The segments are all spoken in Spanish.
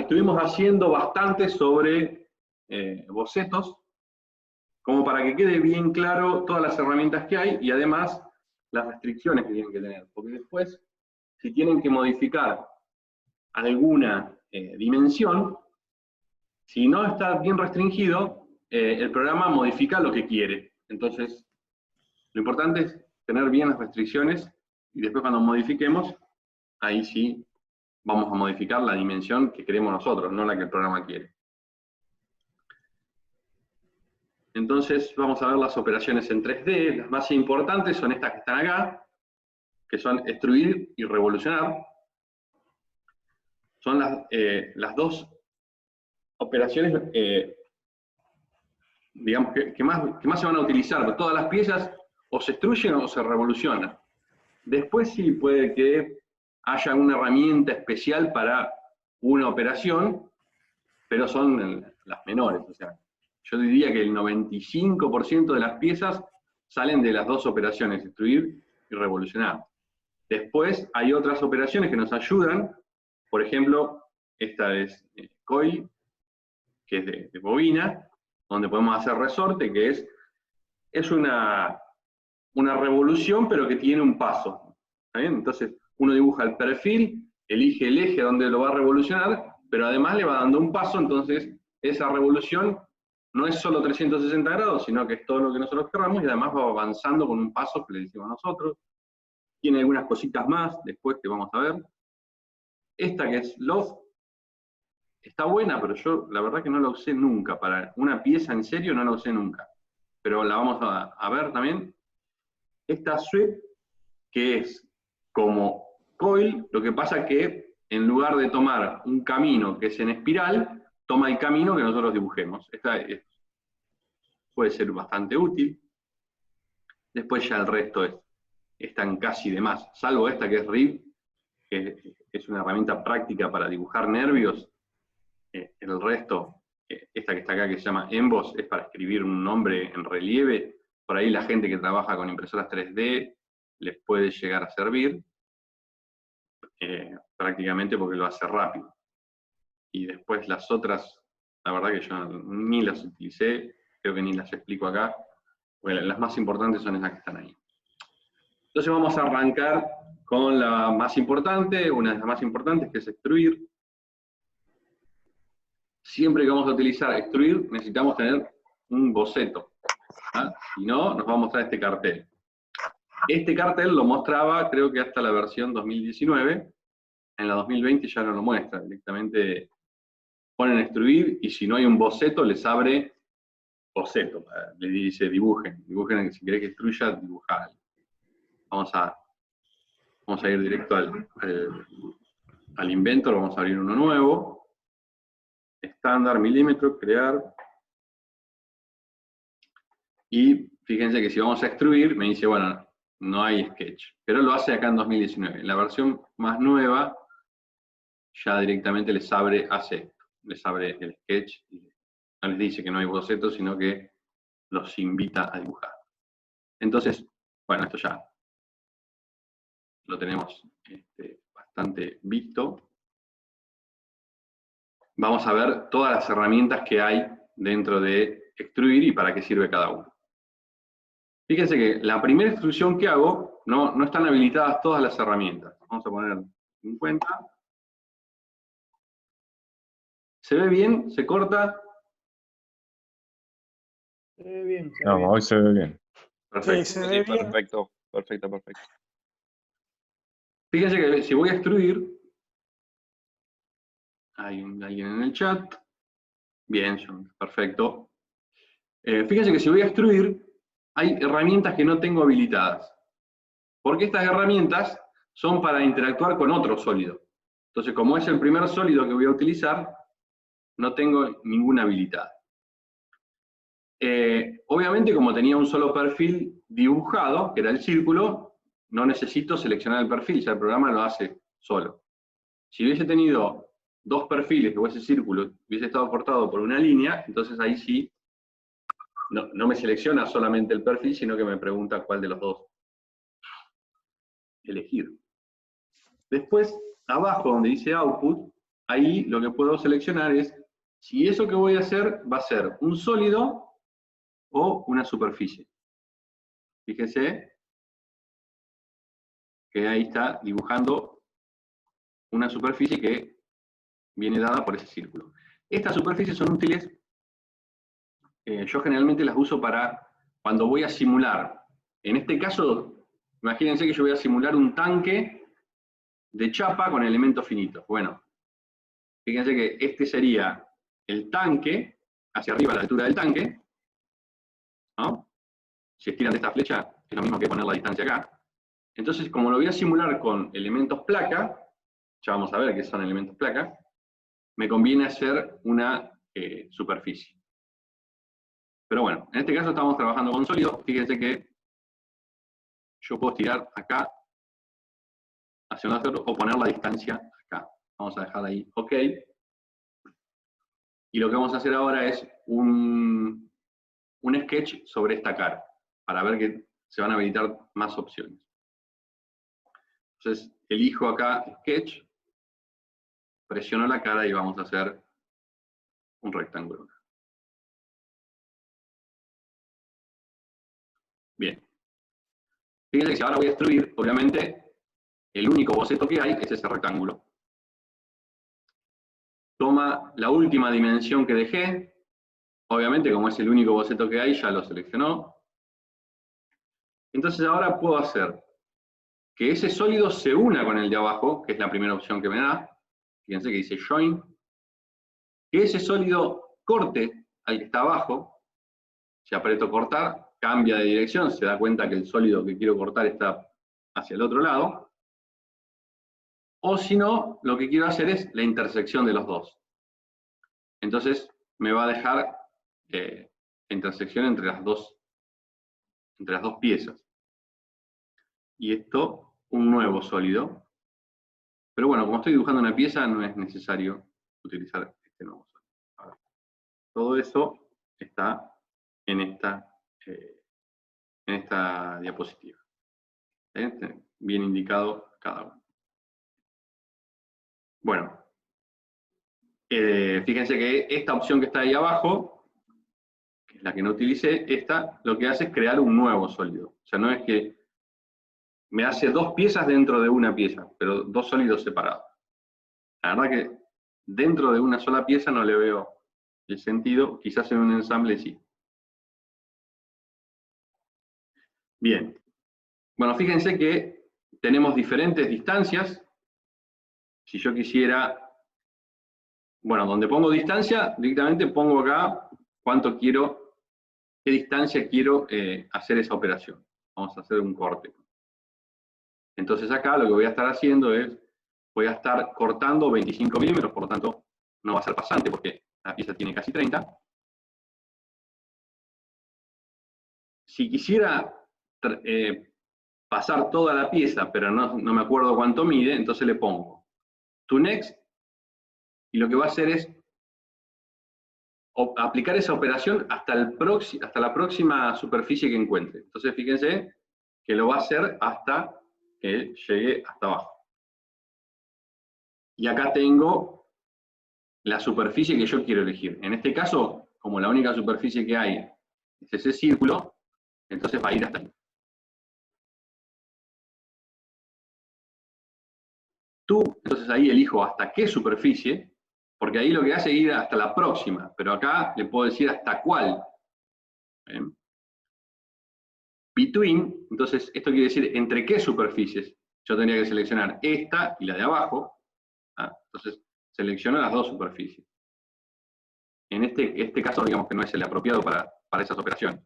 estuvimos haciendo bastante sobre bocetos, como para que quede bien claro todas las herramientas que hay y además las restricciones que tienen que tener. Porque después, si tienen que modificar alguna dimensión, si no está bien restringido, el programa modifica lo que quiere. Entonces, lo importante es tener bien las restricciones y después cuando modifiquemos, ahí sí vamos a modificar la dimensión que queremos nosotros, no la que el programa quiere. Entonces vamos a ver las operaciones en 3D. Las más importantes son estas que están acá, que son extruir y revolucionar. Son las dos operaciones digamos, que más se van a utilizar. Todas las piezas o se extruyen o se revolucionan. Después sí puede que haya una herramienta especial para una operación, pero son las menores. O sea, yo diría que el 95% de las piezas salen de las dos operaciones, extruir y revolucionar. Después hay otras operaciones que nos ayudan, por ejemplo, esta es coil, que es de bobina, donde podemos hacer resorte, que es una revolución, pero que tiene un paso. ¿Está bien? Entonces, uno dibuja el perfil, elige el eje donde lo va a revolucionar, pero además le va dando un paso, entonces esa revolución no es solo 360 grados, sino que es todo lo que nosotros querramos, y además va avanzando con un paso que le decimos nosotros. Tiene algunas cositas más, después que vamos a ver. Esta que es Loft, está buena, pero yo la verdad que no la usé nunca. Para una pieza en serio no la usé nunca. Pero la vamos a ver también. Esta Sweep, que es como coil, lo que pasa que en lugar de tomar un camino que es en espiral, toma el camino que nosotros dibujemos. Esta puede ser bastante útil. Después ya el resto están casi de más, salvo esta que es RIB, que es una herramienta práctica para dibujar nervios. El resto, esta que está acá que se llama Emboss, es para escribir un nombre en relieve. Por ahí la gente que trabaja con impresoras 3D les puede llegar a servir, prácticamente porque lo hace rápido. Y después las otras, la verdad que yo ni las utilicé, creo que ni las explico acá, porque las más importantes son esas que están ahí. Entonces vamos a arrancar con la más importante, una de las más importantes, que es extruir. Siempre que vamos a utilizar extruir, necesitamos tener un boceto. ¿Ah? Si no, nos va a mostrar este cartel. Este cartel lo mostraba, creo que hasta la versión 2019, en la 2020 ya no lo muestra, directamente ponen extruir, y si no hay un boceto, les abre boceto, les dice dibujen, si querés que extruya, dibujar. Vamos a ir directo al Inventor, vamos a abrir uno nuevo, estándar, milímetro, crear, y fíjense que si vamos a extruir, me dice, bueno, no hay sketch, pero lo hace acá en 2019. En la versión más nueva, ya directamente les abre, les abre el sketch, y no les dice que no hay boceto, sino que los invita a dibujar. Entonces, bueno, esto ya lo tenemos bastante visto. Vamos a ver todas las herramientas que hay dentro de extruir y para qué sirve cada uno. Fíjense que la primera extrusión que hago, no están habilitadas todas las herramientas. Vamos a poner 50. ¿Se ve bien? ¿Se corta? Se ve bien. No, hoy se ve bien. Perfecto. Sí, se ve bien. Perfecto, perfecto, perfecto. Fíjense que si voy a extruir, hay alguien en el chat. Bien, John, perfecto. Fíjense que si voy a extruir, hay herramientas que no tengo habilitadas. Porque estas herramientas son para interactuar con otro sólido. Entonces, como es el primer sólido que voy a utilizar, no tengo ninguna habilitada. Obviamente, como tenía un solo perfil dibujado, que era el círculo, no necesito seleccionar el perfil, ya el programa lo hace solo. Si hubiese tenido dos perfiles, o ese círculo hubiese estado cortado por una línea, entonces ahí sí, no me selecciona solamente el perfil, sino que me pregunta cuál de los dos elegir. Después, abajo donde dice Output, ahí lo que puedo seleccionar es si eso que voy a hacer va a ser un sólido o una superficie. Fíjense que ahí está dibujando una superficie que viene dada por ese círculo. Estas superficies son útiles, yo generalmente las uso para cuando voy a simular. En este caso, imagínense que yo voy a simular un tanque de chapa con elementos finitos. Bueno, fíjense que este sería el tanque, hacia arriba a la altura del tanque, ¿no? Si estiran de esta flecha, es lo mismo que poner la distancia acá. Entonces, como lo voy a simular con elementos placa, ya vamos a ver qué son elementos placa, me conviene hacer una superficie. Pero bueno, en este caso estamos trabajando con sólido. Fíjense que yo puedo estirar acá hacia un lado o poner la distancia acá. Vamos a dejar ahí OK. Y lo que vamos a hacer ahora es un sketch sobre esta cara, para ver que se van a habilitar más opciones. Entonces, elijo acá Sketch, presiono la cara y vamos a hacer un rectángulo. Bien. Fíjense que si ahora voy a extruir, obviamente, el único boceto que hay es ese rectángulo. Toma la última dimensión que dejé. Obviamente, como es el único boceto que hay, ya lo seleccionó. Entonces ahora puedo hacer que ese sólido se una con el de abajo, que es la primera opción que me da. Fíjense que dice Join. Que ese sólido corte al que está abajo. Si aprieto cortar, cambia de dirección, se da cuenta que el sólido que quiero cortar está hacia el otro lado. O si no, lo que quiero hacer es la intersección de los dos. Entonces me va a dejar la intersección entre las dos piezas. Y esto, un nuevo sólido. Pero bueno, como estoy dibujando una pieza, no es necesario utilizar este nuevo sólido. Ahora, todo eso está en esta diapositiva. Bien indicado cada uno. Bueno, fíjense que esta opción que está ahí abajo, que es la que no utilicé, esta lo que hace es crear un nuevo sólido. O sea, no es que me hace dos piezas dentro de una pieza, pero dos sólidos separados. La verdad que dentro de una sola pieza no le veo el sentido, quizás en un ensamble sí. Bien. Bueno, fíjense que tenemos diferentes distancias. Si yo quisiera, bueno, donde pongo distancia, directamente pongo acá cuánto quiero, qué distancia quiero hacer esa operación. Vamos a hacer un corte. Entonces acá lo que voy a estar haciendo es, voy a estar cortando 25 milímetros, por lo tanto no va a ser pasante porque la pieza tiene casi 30. Si quisiera pasar toda la pieza, pero no me acuerdo cuánto mide, entonces le pongo to next, y lo que va a hacer es aplicar esa operación hasta la próxima superficie que encuentre. Entonces fíjense que lo va a hacer hasta que llegue hasta abajo. Y acá tengo la superficie que yo quiero elegir. En este caso, como la única superficie que hay es ese círculo, entonces va a ir hasta ahí. Entonces ahí elijo hasta qué superficie, porque ahí lo que hace es ir hasta la próxima, pero acá le puedo decir hasta cuál. ¿Ven? Between, entonces esto quiere decir entre qué superficies. Yo tendría que seleccionar esta y la de abajo. Entonces selecciono las dos superficies. En este caso, digamos que no es el apropiado para esas operaciones.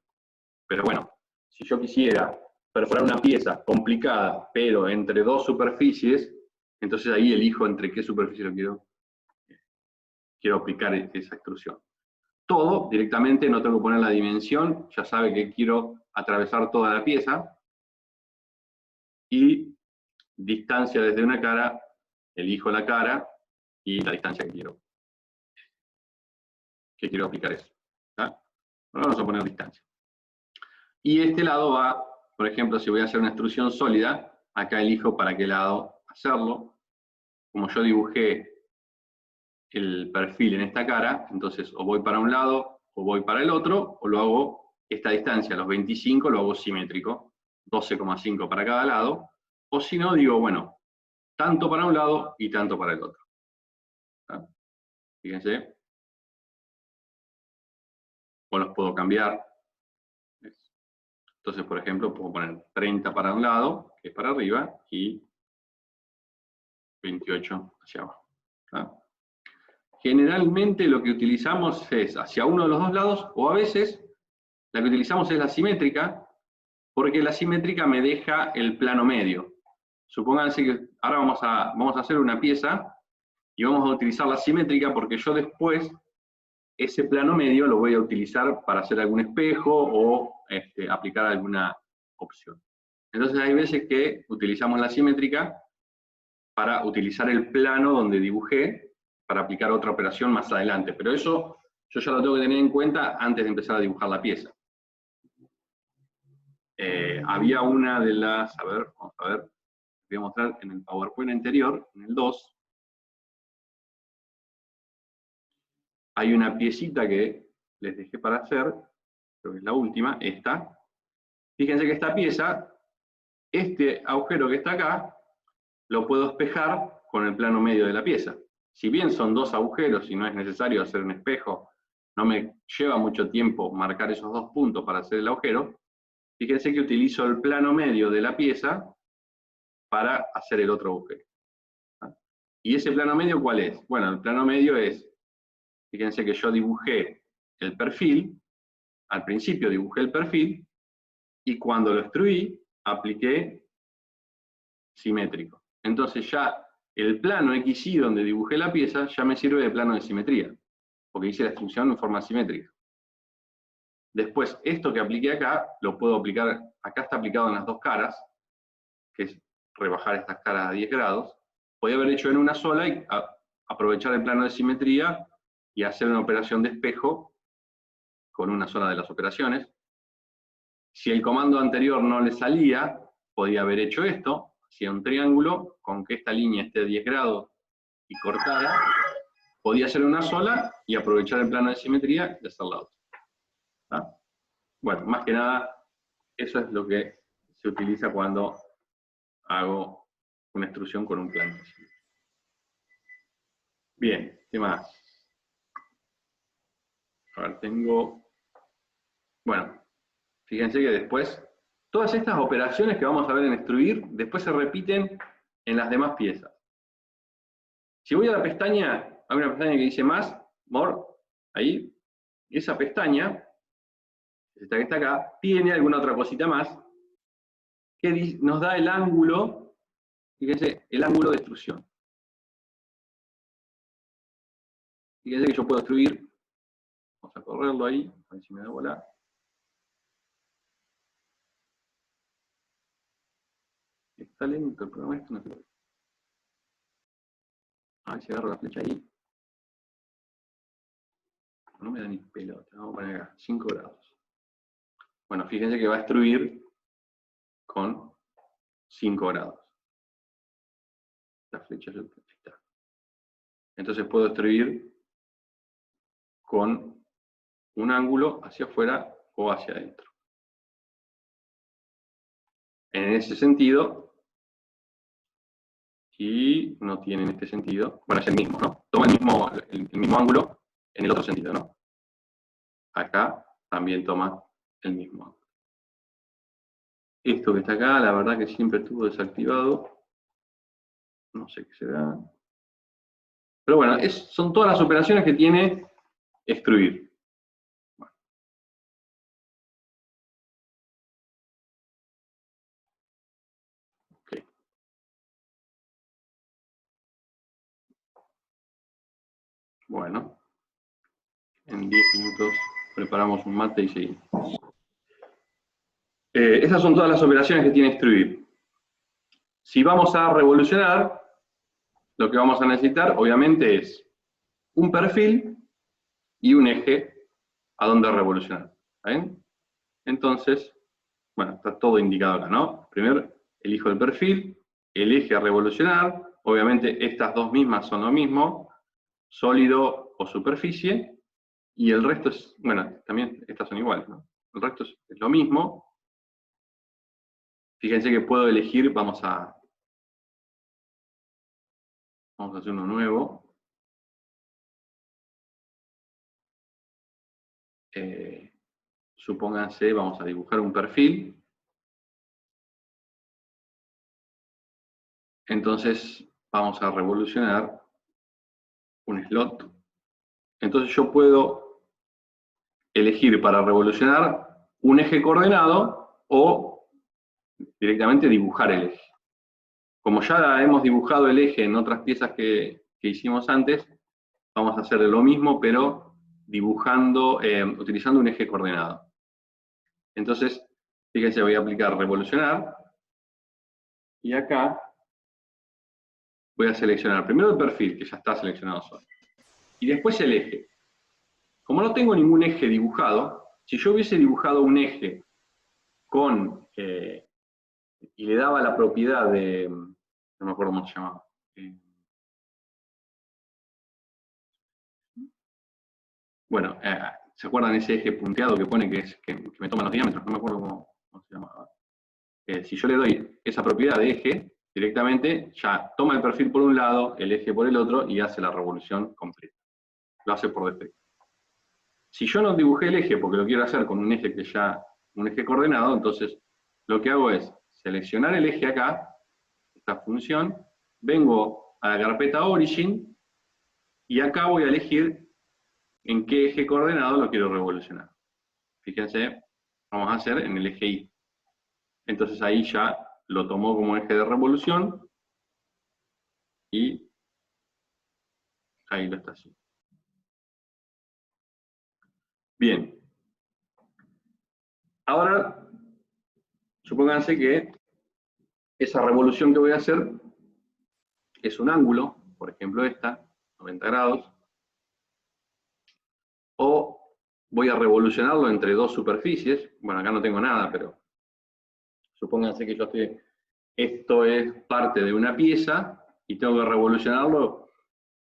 Pero bueno, si yo quisiera perforar una pieza complicada, pero entre dos superficies, entonces ahí elijo entre qué superficie lo quiero aplicar esa extrusión. Todo directamente, no tengo que poner la dimensión, ya sabe que quiero atravesar toda la pieza. Y distancia desde una cara, elijo la cara y la distancia que quiero aplicar eso. Ahora vamos a poner distancia. Y este lado va, por ejemplo, si voy a hacer una extrusión sólida, acá elijo para qué lado hacerlo. Como yo dibujé el perfil en esta cara, entonces o voy para un lado o voy para el otro, o lo hago esta distancia, los 25, lo hago simétrico, 12,5 para cada lado, o si no, digo, bueno, tanto para un lado y tanto para el otro. ¿Ah? Fíjense. O los puedo cambiar. Entonces, por ejemplo, puedo poner 30 para un lado, que es para arriba, y 28 hacia abajo. ¿Ah? Generalmente lo que utilizamos es hacia uno de los dos lados, o a veces la que utilizamos es la simétrica, porque la simétrica me deja el plano medio. Supónganse que ahora vamos a hacer una pieza y vamos a utilizar la simétrica porque yo después ese plano medio lo voy a utilizar para hacer algún espejo o aplicar alguna opción. Entonces hay veces que utilizamos la simétrica para utilizar el plano donde dibujé para aplicar otra operación más adelante, pero eso yo ya lo tengo que tener en cuenta antes de empezar a dibujar la pieza. Había una de las, a ver, vamos a ver, voy a mostrar en el PowerPoint anterior, en el 2, hay una piecita que les dejé para hacer, creo que es la última, esta. Fíjense que esta pieza, este agujero que está acá, lo puedo espejar con el plano medio de la pieza. Si bien son dos agujeros y no es necesario hacer un espejo, no me lleva mucho tiempo marcar esos dos puntos para hacer el agujero, fíjense que utilizo el plano medio de la pieza para hacer el otro agujero. ¿Y ese plano medio cuál es? Bueno, el plano medio es, fíjense que yo dibujé el perfil, al principio dibujé el perfil, y cuando lo extruí, apliqué simétrico. Entonces ya el plano XY donde dibujé la pieza ya me sirve de plano de simetría, porque hice la extrusión en forma simétrica. Después, esto que apliqué acá, lo puedo aplicar, acá está aplicado en las dos caras, que es rebajar estas caras a 10 grados. Podría haber hecho en una sola y aprovechar el plano de simetría y hacer una operación de espejo con una sola de las operaciones. Si el comando anterior no le salía, podía haber hecho esto, hacía un triángulo, con que esta línea esté a 10 grados y cortada, podía hacer una sola y aprovechar el plano de simetría y hacer la otra. ¿Ah? Bueno, más que nada, eso es lo que se utiliza cuando hago una extrusión con un plano de simetría. Bien, ¿qué más? A ver, tengo... Bueno, fíjense que después, todas estas operaciones que vamos a ver en extruir, después se repiten en las demás piezas. Si voy a la pestaña, hay una pestaña que dice más, more, ahí, y esa pestaña, esta que está acá, tiene alguna otra cosita más, que nos da el ángulo, fíjense, el ángulo de extrusión. Fíjense que yo puedo extruir, vamos a correrlo ahí, a ver si me da bola. Está lento el programa, esto no se puede. A ver si agarro la flecha ahí. No me da ni pelota, vamos a poner acá, 5 grados. Bueno, fíjense que va a extruir con 5 grados. La flecha está. Entonces puedo extruir con un ángulo hacia afuera o hacia adentro. En ese sentido, y no tiene en este sentido, bueno, es el mismo, ¿no? Toma el mismo ángulo en el otro sentido, ¿no? Acá también toma el mismo ángulo. Esto que está acá, la verdad que siempre estuvo desactivado. No sé qué será. Pero bueno, son todas las operaciones que tiene extruir. Bueno. Okay. Bueno, en 10 minutos preparamos un mate y seguimos. Esas son todas las operaciones que tiene extruir. Si vamos a revolucionar, lo que vamos a necesitar, obviamente, es un perfil y un eje a donde revolucionar. ¿Ven? Entonces, bueno, está todo indicado acá, ¿no? Primero, elijo el perfil, el eje a revolucionar. Obviamente, estas dos mismas son lo mismo. sólido o superficie, y el resto es, bueno, también estas son iguales, ¿no? El resto es lo mismo. Fíjense que puedo elegir, vamos a hacer uno nuevo. Supónganse, vamos a dibujar un perfil. Entonces vamos a revolucionar un slot. Entonces yo puedo elegir para revolucionar un eje coordenado o directamente dibujar el eje. Como ya hemos dibujado el eje en otras piezas que hicimos antes, vamos a hacer lo mismo, pero dibujando, utilizando un eje coordenado. Entonces, fíjense, voy a aplicar revolucionar, y acá voy a seleccionar primero el perfil, que ya está seleccionado solo, y después el eje. Como no tengo ningún eje dibujado, si yo hubiese dibujado un eje con, y le daba la propiedad de, no me acuerdo cómo se llamaba, bueno, ¿se acuerdan ese eje punteado que pone que me toma los diámetros? No me acuerdo cómo se llamaba. Si yo le doy esa propiedad de eje, directamente ya toma el perfil por un lado, el eje por el otro, y hace la revolución completa. Lo hace por defecto. Si yo no dibujé el eje porque lo quiero hacer con un eje un eje coordenado, entonces lo que hago es seleccionar el eje acá, esta función, vengo a la carpeta Origin, y acá voy a elegir en qué eje coordenado lo quiero revolucionar. Fíjense, vamos a hacer en el eje Y. Entonces ahí ya lo tomó como eje de revolución, y ahí lo está haciendo. Bien. Ahora, supónganse que esa revolución que voy a hacer es un ángulo, por ejemplo esta, 90 grados, o voy a revolucionarlo entre dos superficies. Bueno, acá no tengo nada, pero supónganse que esto es parte de una pieza, y tengo que revolucionarlo,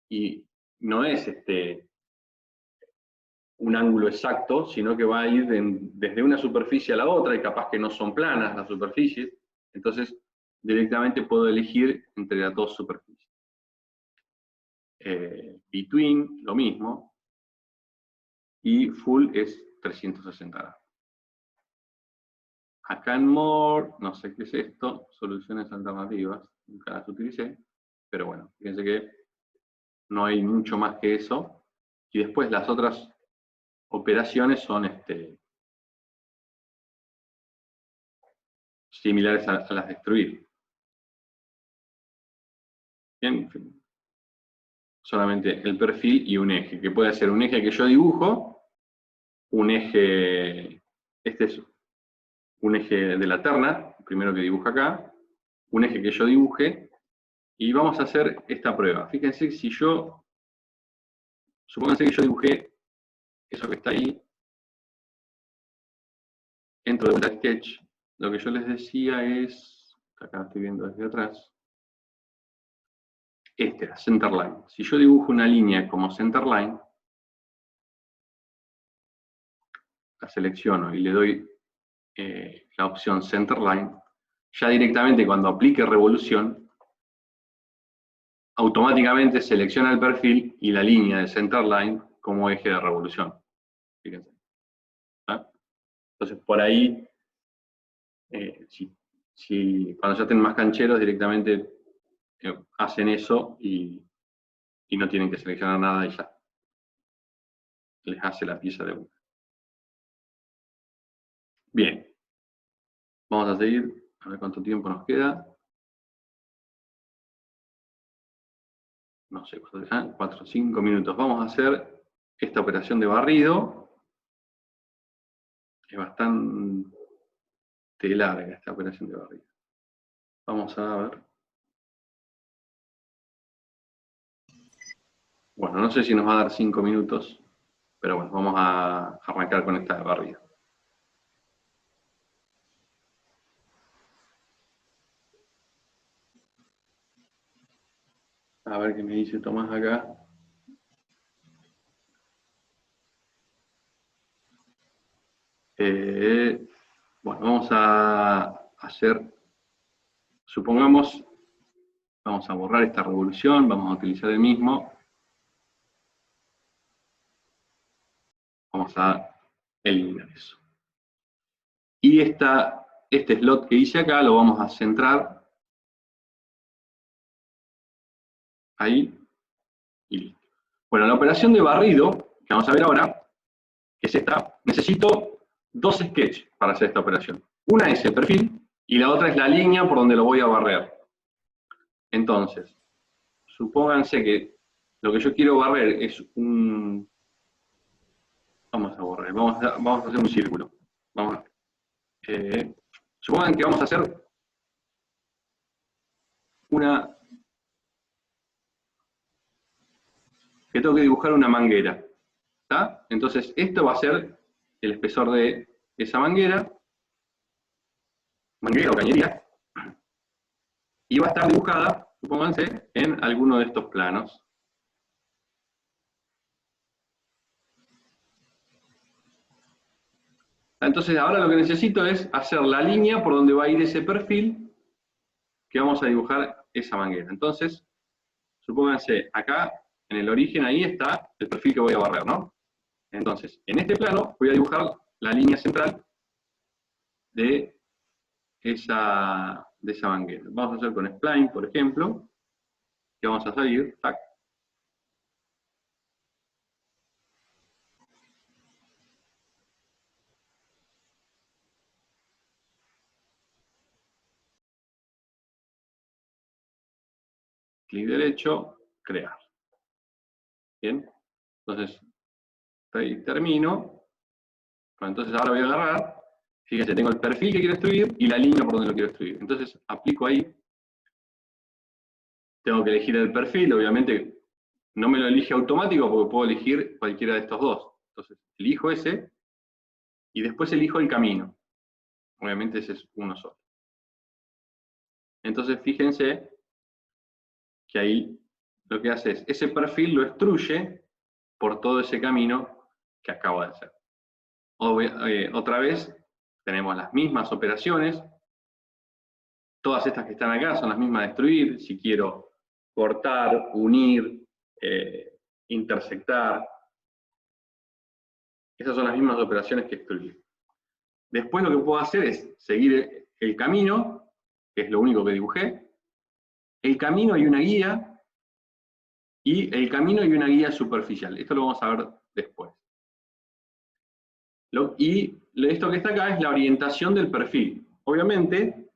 y no es un ángulo exacto, sino que va a ir desde una superficie a la otra, y capaz que no son planas las superficies, entonces directamente puedo elegir entre las dos superficies. Between, lo mismo, y Full es 360 grados. Acá en More, no sé qué es esto, soluciones alternativas, nunca las utilicé, pero bueno, fíjense que no hay mucho más que eso, y después las otras operaciones son similares a las de destruir. Bien, solamente el perfil y un eje, que puede ser un eje que yo dibujo, un eje, este es un eje de la terna, el primero que dibujo acá, un eje que yo dibuje, y vamos a hacer esta prueba. Fíjense, supónganse que yo dibujé eso que está ahí, entro de vuelta a Sketch, lo que yo les decía es, acá estoy viendo desde atrás, la centerline. Si yo dibujo una línea como centerline, la selecciono y le doy la opción centerline, ya directamente cuando aplique revolución, automáticamente selecciona el perfil y la línea de centerline como eje de revolución. Fíjense. ¿Ah? Entonces, por ahí, cuando ya tienen más cancheros, directamente hacen eso y no tienen que seleccionar nada, y ya les hace la pieza de una. Bien. Vamos a seguir, a ver cuánto tiempo nos queda. No sé, 4 o 5 minutos. Vamos a hacer esta operación de barrido. Es bastante larga esta operación de barrido. Vamos a ver. Bueno, no sé si nos va a dar 5 minutos, pero bueno, vamos a arrancar con esta de barrido. A ver qué me dice Tomás acá. Bueno, vamos a hacer, supongamos, vamos a borrar esta revolución, vamos a utilizar el mismo. Vamos a eliminar eso. Y este slot que hice acá lo vamos a centrar ahí y listo. Bueno, la operación de barrido, que vamos a ver ahora, que es esta, necesito dos sketches para hacer esta operación. Una es el perfil y la otra es la línea por donde lo voy a barrer. Entonces, supónganse que lo que yo quiero barrer es un... Vamos a borrar, vamos a hacer un círculo. Supongan que vamos a hacer que tengo que dibujar una manguera. ¿Está? Entonces, esto va a ser el espesor de esa manguera o cañería, y va a estar dibujada, supónganse, en alguno de estos planos. Entonces, ahora lo que necesito es hacer la línea por donde va a ir ese perfil que vamos a dibujar esa manguera. Entonces, supónganse, acá, en el origen, ahí está el perfil que voy a barrer, ¿no? Entonces, en este plano voy a dibujar la línea central de esa manguera. Vamos a hacer con spline, por ejemplo, que vamos a salir, tac. Clic derecho, crear. Bien, entonces, ahí termino. Bueno, entonces ahora voy a agarrar, fíjense, tengo el perfil que quiero extruir y la línea por donde lo quiero extruir. Entonces, aplico ahí. Tengo que elegir el perfil, obviamente no me lo elige automático porque puedo elegir cualquiera de estos dos. Entonces, elijo ese y después elijo el camino. Obviamente ese es uno solo. Entonces, fíjense que ahí lo que hace es, ese perfil lo extruye por todo ese camino que acabo de hacer. Otra vez, tenemos las mismas operaciones. Todas estas que están acá son las mismas de extruir. Si quiero cortar, unir, intersectar, esas son las mismas operaciones que extruir. Después lo que puedo hacer es seguir el camino, que es lo único que dibujé. El camino y una guía, y el camino y una guía superficial. Esto lo vamos a ver después. Y esto que está acá es la orientación del perfil. Obviamente,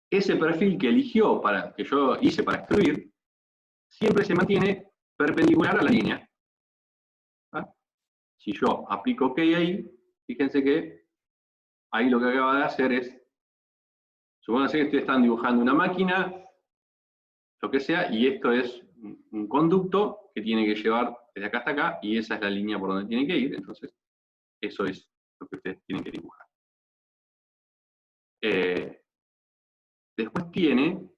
ese perfil que eligió, que yo hice para extruir, siempre se mantiene perpendicular a la línea. ¿Ah? Si yo aplico OK ahí, fíjense que ahí lo que acaba de hacer es, supónganse que ustedes están dibujando una máquina, lo que sea, y esto es un conducto que tiene que llevar desde acá hasta acá, y esa es la línea por donde tiene que ir, entonces eso es lo que ustedes tienen que dibujar. Después tiene,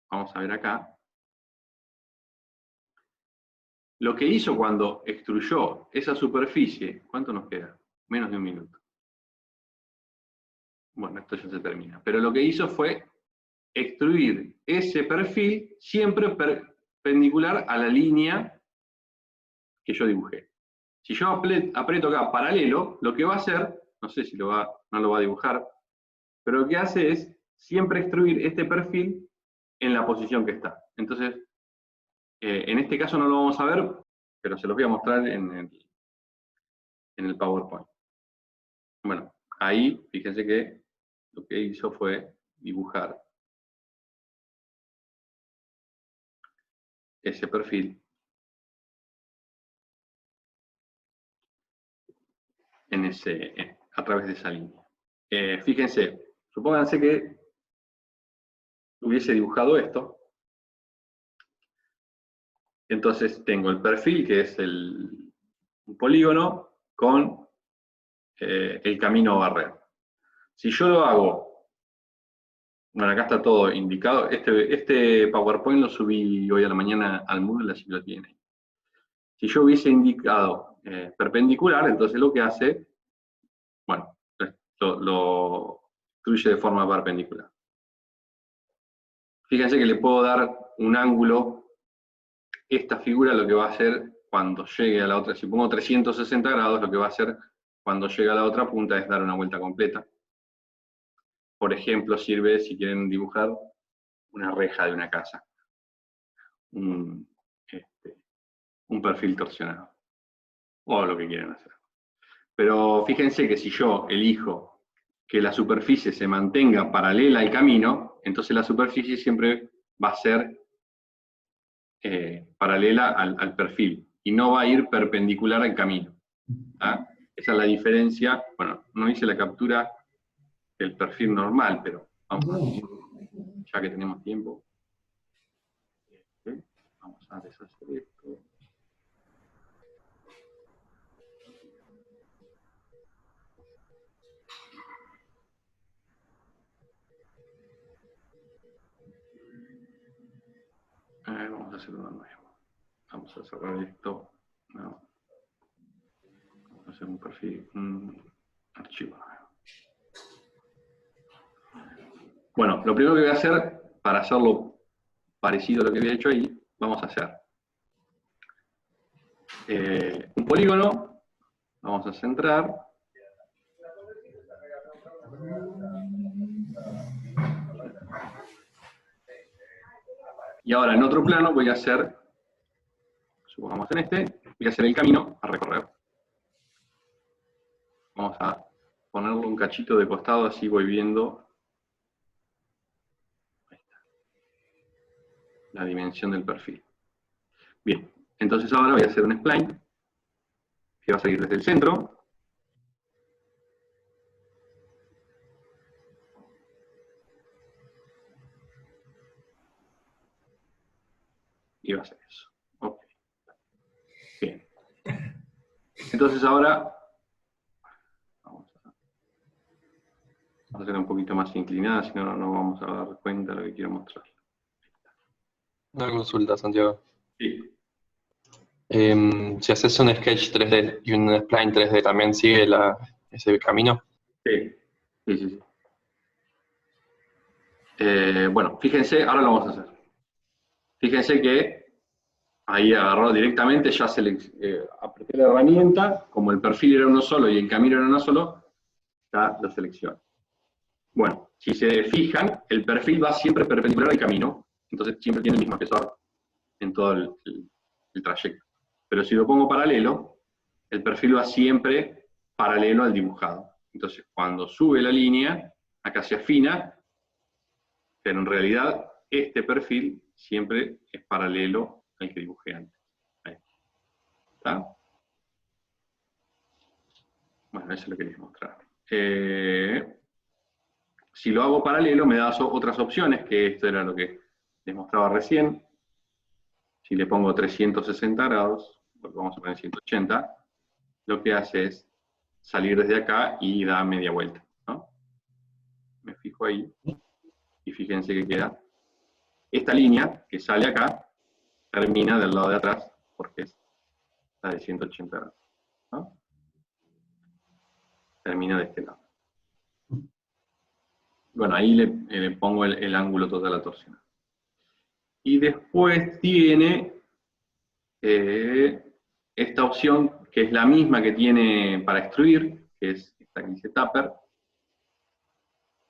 vamos a ver acá, lo que hizo cuando extruyó esa superficie. ¿Cuánto nos queda? Menos de un minuto. Bueno, esto ya se termina. Pero lo que hizo fue extruir ese perfil siempre perpendicular a la línea que yo dibujé. Si yo aprieto acá paralelo, lo que va a hacer, no sé si no lo va a dibujar, pero lo que hace es siempre extruir este perfil en la posición que está. Entonces, en este caso no lo vamos a ver, pero se los voy a mostrar en el PowerPoint. Bueno, ahí, fíjense que lo que hizo fue dibujar ese perfil a través de esa línea. Fíjense, supónganse que hubiese dibujado esto. Entonces tengo el perfil, que es un polígono, con el camino a barrer. Si yo lo hago, bueno, acá está todo indicado. Este PowerPoint lo subí hoy a la mañana al Moodle, así lo tiene. Si yo hubiese indicado perpendicular, entonces lo que hace, bueno, lo extruye de forma perpendicular. Fíjense que le puedo dar un ángulo, esta figura lo que va a hacer cuando llegue a la otra, si pongo 360 grados, lo que va a hacer cuando llegue a la otra punta es dar una vuelta completa. Por ejemplo, sirve si quieren dibujar una reja de una casa, un perfil torsionado, o lo que quieran hacer. Pero fíjense que si yo elijo que la superficie se mantenga paralela al camino, entonces la superficie siempre va a ser paralela al perfil, y no va a ir perpendicular al camino. ¿Ah? Esa es la diferencia. Bueno, no hice la captura del perfil normal, pero vamos ya que tenemos tiempo. Vamos a deshacer esto. Vamos a hacer uno nuevo. Vamos a cerrar esto. No. Vamos a hacer un perfil, un archivo nuevo. Bueno, lo primero que voy a hacer, para hacerlo parecido a lo que había hecho ahí, vamos a hacer un polígono, vamos a centrar. Y ahora en otro plano voy a hacer, supongamos en este, voy a hacer el camino a recorrer. Vamos a ponerle un cachito de costado, así voy viendo la dimensión del perfil. Bien, entonces ahora voy a hacer un spline, que va a salir desde el centro. Y va a ser eso. Ok. Bien. Entonces ahora, vamos a hacer un poquito más inclinada, si no, no vamos a dar cuenta de lo que quiero mostrar. Una consulta, Santiago. Sí. Si haces un sketch 3D y un spline 3D, ¿también sigue ese camino? Sí. Sí. Bueno, fíjense, ahora lo vamos a hacer. Fíjense que ahí agarró directamente, ya apreté la herramienta, como el perfil era uno solo y el camino era uno solo, ya lo selecciono. Bueno, si se fijan, el perfil va siempre perpendicular al camino, entonces siempre tiene el mismo espesor en todo el trayecto. Pero si lo pongo paralelo, el perfil va siempre paralelo al dibujado. Entonces, cuando sube la línea, acá se afina, pero en realidad este perfil siempre es paralelo al que dibujé antes. Ahí. ¿Está? Bueno, eso lo quería mostrar. Si lo hago paralelo, me da otras opciones, que esto era lo que les mostraba recién. Si le pongo 360 grados, porque vamos a poner 180, lo que hace es salir desde acá y da media vuelta, ¿no? Me fijo ahí, y fíjense que queda. Esta línea que sale acá, termina del lado de atrás, porque es la de 180 grados, ¿no? Termina de este lado. Bueno, ahí le pongo el ángulo total a torsión. Y después tiene esta opción, que es la misma que tiene para extruir, que es esta que dice Taper.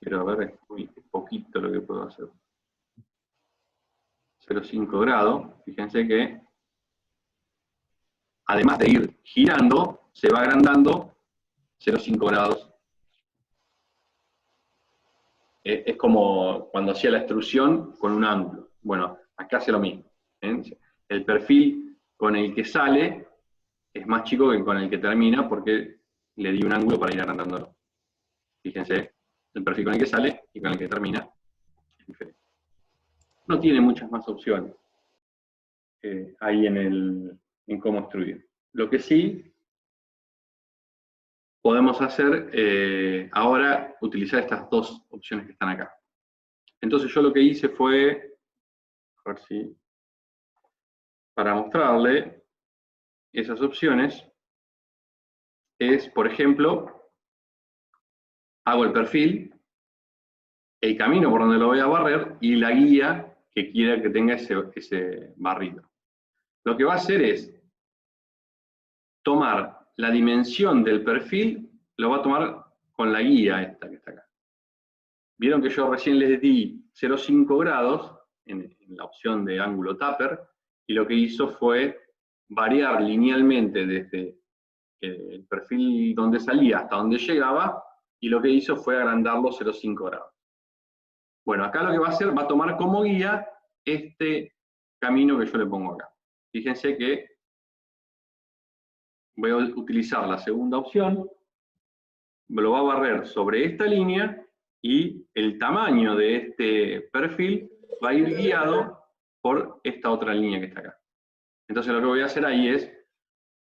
Pero a ver, es muy poquito lo que puedo hacer. 0,5 grados. Fíjense que, además de ir girando, se va agrandando 0,5 grados. Es como cuando hacía la extrusión con un ángulo. Bueno, acá hace lo mismo. El perfil con el que sale es más chico que con el que termina, porque le di un ángulo para ir agrandándolo. Fíjense, el perfil con el que sale y con el que termina es diferente. No tiene muchas más opciones ahí en cómo extruir. Lo que sí podemos hacer ahora, utilizar estas dos opciones que están acá. Entonces yo lo que hice fue, a ver si, para mostrarle esas opciones, es, por ejemplo, hago el perfil, el camino por donde lo voy a barrer y la guía que quiera que tenga ese barrido. Lo que va a hacer es tomar la dimensión del perfil, lo va a tomar con la guía esta que está acá. Vieron que yo recién les di 0,5 grados en la opción de ángulo taper, y lo que hizo fue variar linealmente desde el perfil donde salía hasta donde llegaba, y lo que hizo fue agrandarlo 0,5 grados. Bueno, acá lo que va a hacer, va a tomar como guía este camino que yo le pongo acá. Fíjense que voy a utilizar la segunda opción, lo va a barrer sobre esta línea, y el tamaño de este perfil va a ir guiado por esta otra línea que está acá. Entonces lo que voy a hacer ahí es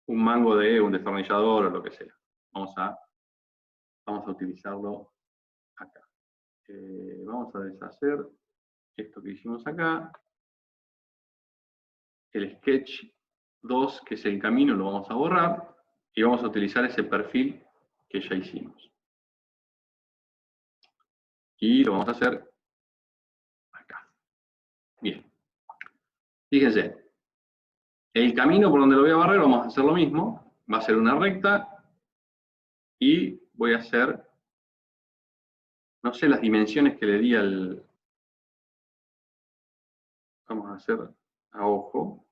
un mango de un destornillador o lo que sea. Vamos a utilizarlo acá. Vamos a deshacer esto que hicimos acá. El sketch 2, que es el camino, lo vamos a borrar, y vamos a utilizar ese perfil que ya hicimos. Y lo vamos a hacer acá. Bien. Fíjense, el camino por donde lo voy a barrer, vamos a hacer lo mismo. Va a ser una recta, y voy a hacer, no sé las dimensiones que le di al... Vamos a hacer a ojo.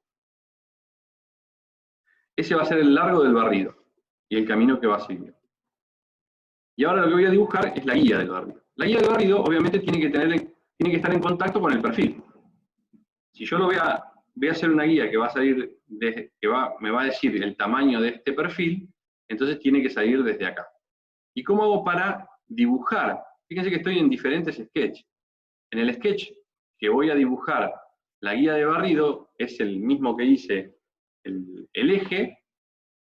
Ese va a ser el largo del barrido, y el camino que va a seguir. Y ahora lo que voy a dibujar es la guía del barrido. La guía del barrido, obviamente, tiene que estar en contacto con el perfil. Si yo voy a hacer una guía que va a salir, me va a decir el tamaño de este perfil, entonces tiene que salir desde acá. ¿Y cómo hago para dibujar? Fíjense que estoy en diferentes sketches. En el sketch que voy a dibujar la guía de barrido es el mismo que hice el eje,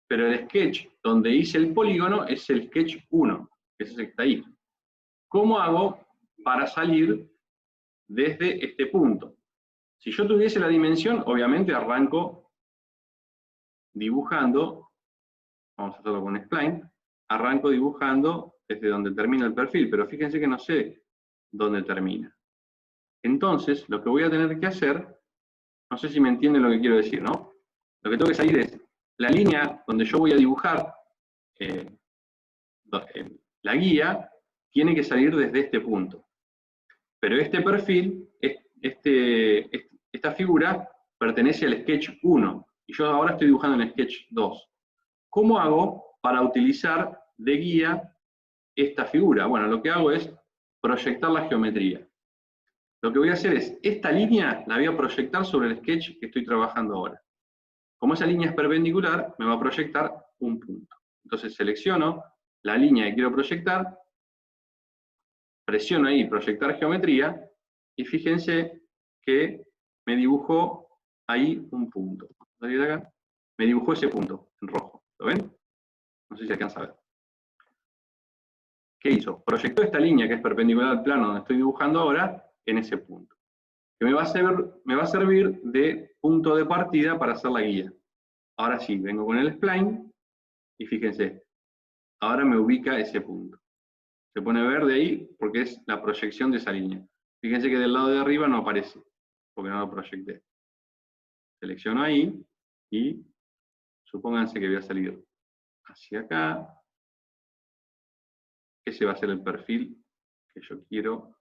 pero el sketch donde hice el polígono es el sketch 1, que es ese que está ahí. ¿Cómo hago para salir desde este punto? Si yo tuviese la dimensión, obviamente arranco dibujando, vamos a hacerlo con spline, arranco dibujando desde donde termina el perfil, pero fíjense que no sé dónde termina. Entonces, lo que voy a tener que hacer, no sé si me entienden lo que quiero decir, ¿no? Lo que tengo que salir es, la línea donde yo voy a dibujar la guía, tiene que salir desde este punto. Pero este perfil, esta figura, pertenece al sketch 1, y yo ahora estoy dibujando en el sketch 2. ¿Cómo hago para utilizar de guía esta figura? Bueno, lo que hago es proyectar la geometría. Lo que voy a hacer es, esta línea la voy a proyectar sobre el sketch que estoy trabajando ahora. Como esa línea es perpendicular, me va a proyectar un punto. Entonces selecciono la línea que quiero proyectar, presiono ahí, proyectar geometría, y fíjense que me dibujó ahí un punto. Acá, me dibujó ese punto en rojo. ¿Lo ven? No sé si alcanza a ver. ¿Qué hizo? Proyectó esta línea que es perpendicular al plano donde estoy dibujando ahora en ese punto. Que me va a servir de punto de partida para hacer la guía. Ahora sí, vengo con el spline y fíjense, ahora me ubica ese punto. Se pone verde ahí porque es la proyección de esa línea. Fíjense que del lado de arriba no aparece, porque no lo proyecté. Selecciono ahí y supónganse que voy a salir hacia acá. Ese va a ser el perfil que yo quiero.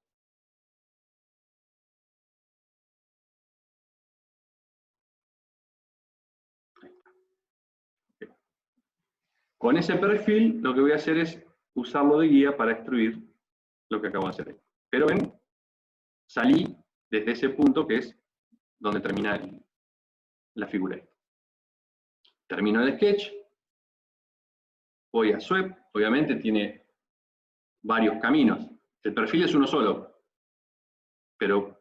Con ese perfil lo que voy a hacer es usarlo de guía para extruir lo que acabo de hacer. Pero ven, salí desde ese punto que es donde termina la figura. Termino el sketch, voy a Sweep, obviamente tiene varios caminos. El perfil es uno solo, pero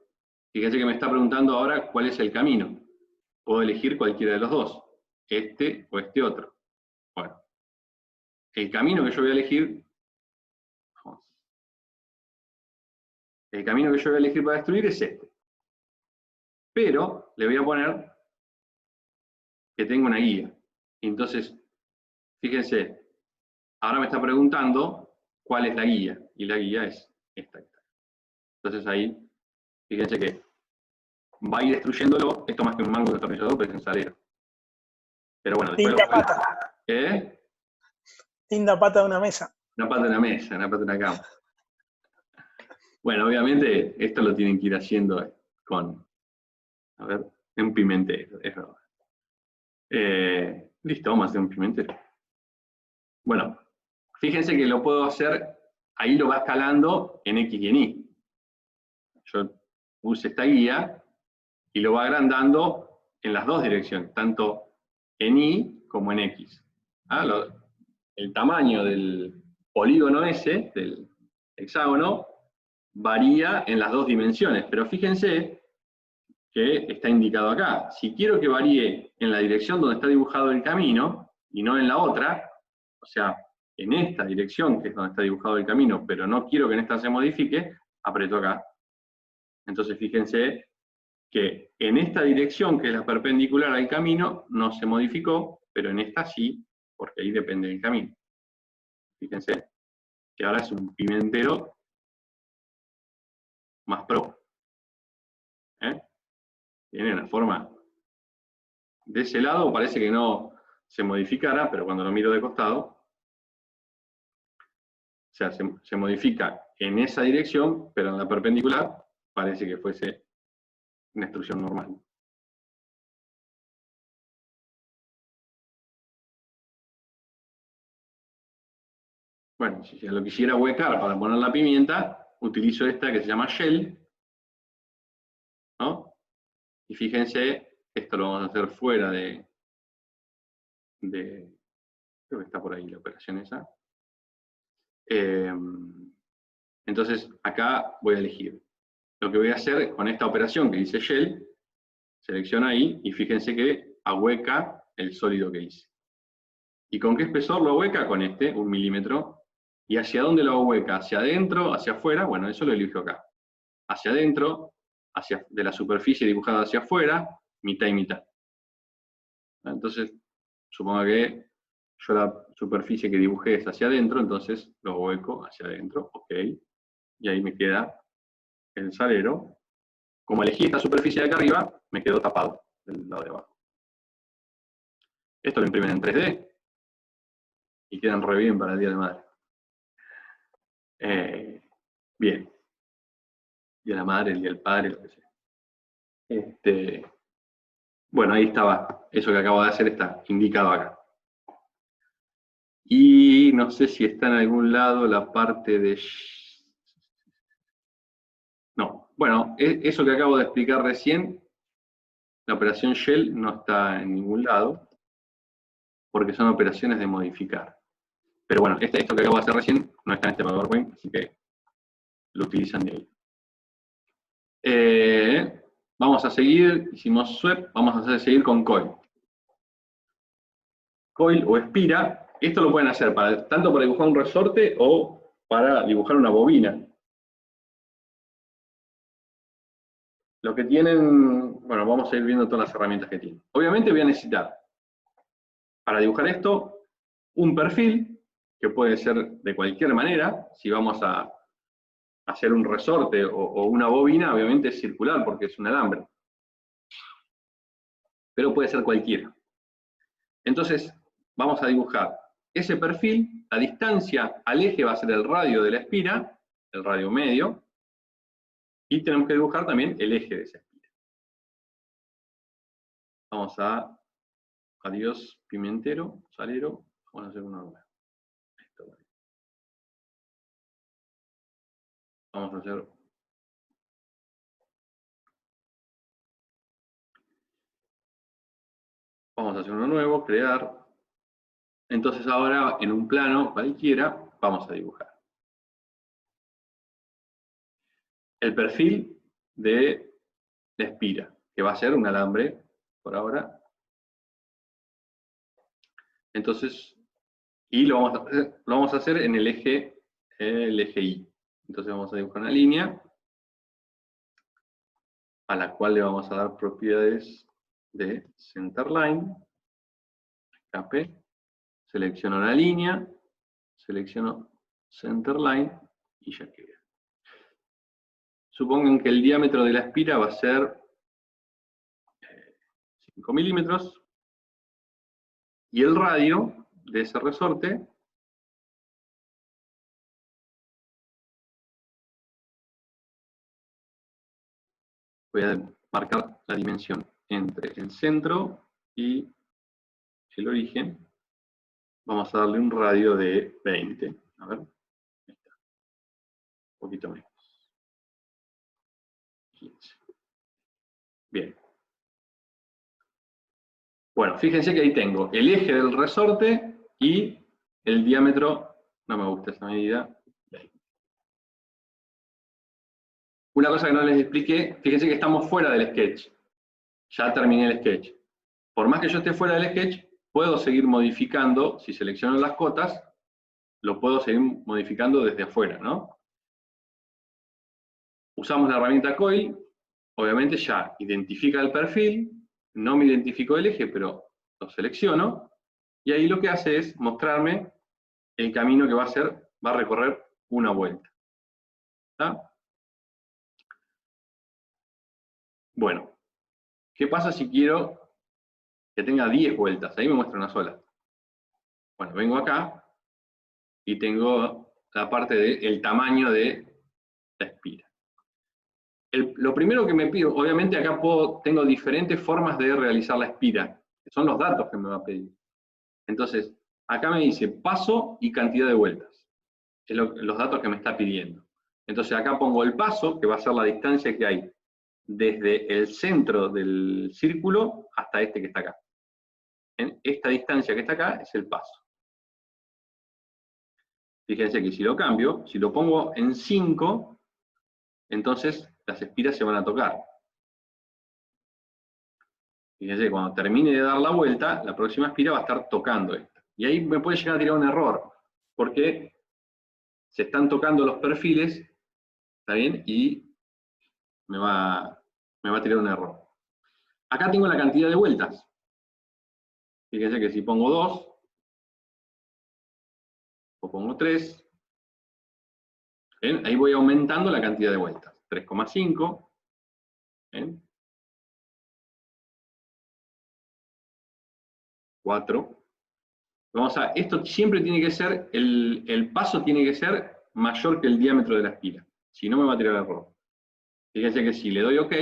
fíjense que me está preguntando ahora cuál es el camino. Puedo elegir cualquiera de los dos, este o este otro. Bueno, el camino que yo voy a elegir, para destruir es este. Pero le voy a poner que tengo una guía. Entonces, fíjense, ahora me está preguntando cuál es la guía, y la guía es esta. Entonces ahí, fíjense que va a ir destruyéndolo, esto más que un mango de destornillador, pero es un salero. Pero bueno, después Tinta pata. ¿Eh? Tinta pata de una mesa. Una pata de una mesa, una pata de una cama. Bueno, obviamente esto lo tienen que ir haciendo con, a ver, un pimentero, es verdad. Listo, vamos a hacer un pimentero. Bueno, fíjense que lo puedo hacer, ahí lo va escalando en X y en Y. Yo puse esta guía y lo va agrandando en las dos direcciones, tanto en Y como en X. El tamaño del polígono ese, del hexágono, varía en las dos dimensiones, pero fíjense que está indicado acá. Si quiero que varíe en la dirección donde está dibujado el camino, y no en la otra, o sea, en esta dirección, que es donde está dibujado el camino, pero no quiero que en esta se modifique, aprieto acá. Entonces fíjense que en esta dirección, que es la perpendicular al camino, no se modificó, pero en esta sí, porque ahí depende del camino. Fíjense que ahora es un pimentero más pro. Tiene una forma. De ese lado parece que no se modificara, pero cuando lo miro de costado, o sea, se modifica en esa dirección, pero en la perpendicular parece que fuese una extrusión normal. Bueno, si lo quisiera huecar para poner la pimienta, utilizo esta que se llama Shell, ¿no? Y fíjense, esto lo vamos a hacer fuera de creo que está por ahí la operación esa. Entonces, acá voy a elegir. Lo que voy a hacer con esta operación que dice Shell, selecciono ahí y fíjense que ahueca el sólido que hice. ¿Y con qué espesor lo ahueca? Con este, 1 milímetro. ¿Y hacia dónde lo ahueca? ¿Hacia adentro? ¿Hacia afuera? Bueno, eso lo elijo acá. Hacia adentro, de la superficie dibujada hacia afuera, mitad y mitad. Entonces, supongo que yo la superficie que dibujé es hacia adentro, entonces lo ahueco hacia adentro, ok. Y ahí me queda el salero. Como elegí esta superficie de acá arriba, me quedó tapado del lado de abajo. Esto lo imprimen en 3D y quedan re bien para el Día de Madre. Bien. Día de la Madre, el Día del Padre, lo que sea. Bueno, ahí estaba. Eso que acabo de hacer está indicado acá. Y no sé si está en algún lado la parte de... No. Bueno, eso que acabo de explicar recién, la operación Shell no está en ningún lado, porque son operaciones de modificar. Pero bueno, esto que acabo de hacer recién no está en este PowerPoint, así que lo utilizan de ahí. Vamos a seguir, hicimos sweep, vamos a seguir con coil. Coil o espira, esto lo pueden hacer tanto para dibujar un resorte o para dibujar una bobina. Lo que tienen, bueno, vamos a ir viendo todas las herramientas que tienen. Obviamente voy a necesitar, para dibujar esto, un perfil, que puede ser de cualquier manera. Si vamos a hacer un resorte o una bobina, obviamente es circular porque es un alambre. Pero puede ser cualquiera. Entonces, vamos a dibujar ese perfil, la distancia al eje va a ser el radio de la espira, el radio medio, y tenemos que dibujar también el eje de esa espira. Vamos a, adiós pimentero, salero, vamos a hacer una nueva. Vamos a hacer... Vamos a hacer uno nuevo, crear. Entonces ahora, en un plano cualquiera, vamos a dibujar el perfil de la espira, que va a ser un alambre, por ahora. Entonces, y lo vamos a hacer en el eje Y. Entonces vamos a dibujar una línea a la cual le vamos a dar propiedades de centerline, escape, selecciono la línea, selecciono Centerline y ya queda. Supongan que el diámetro de la espira va a ser 5 milímetros y el radio de ese resorte voy a marcar la dimensión entre el centro y el origen. Vamos a darle un radio de 20. A ver, ahí está. Un poquito menos. 15. Bien. Bueno, fíjense que ahí tengo el eje del resorte y el diámetro, no me gusta esa medida, 20. Una cosa que no les expliqué, fíjense que estamos fuera del sketch. Ya terminé el sketch. Por más que yo esté fuera del sketch, puedo seguir modificando, si selecciono las cotas, lo puedo seguir modificando desde afuera, ¿no? Usamos la herramienta Coil, obviamente ya identifica el perfil, no me identificó el eje, pero lo selecciono, y ahí lo que hace es mostrarme el camino que va a recorrer una vuelta. ¿Está? Bueno, ¿qué pasa si quiero que tenga 10 vueltas? Ahí me muestra una sola. Bueno, vengo acá y tengo la parte del tamaño de la espira. Lo primero que me pido, obviamente acá tengo diferentes formas de realizar la espira, que son los datos que me va a pedir. Entonces, acá me dice paso y cantidad de vueltas. Es los datos que me está pidiendo. Entonces acá pongo el paso, que va a ser la distancia que hay desde el centro del círculo hasta este que está acá. Esta distancia que está acá es el paso. Fíjense que si lo cambio, si lo pongo en 5, entonces las espiras se van a tocar. Fíjense, cuando termine de dar la vuelta, la próxima espira va a estar tocando esta. Y ahí me puede llegar a tirar un error, porque se están tocando los perfiles, ¿está bien? Y me va a tirar un error. Acá tengo la cantidad de vueltas. Fíjense que si pongo 2, o pongo 3, ¿ven? Ahí voy aumentando la cantidad de vueltas. 3,5, ¿ven? 4. Esto siempre tiene que ser, el paso tiene que ser mayor que el diámetro de la espira. Si no me va a tirar error. Fíjense que si le doy OK,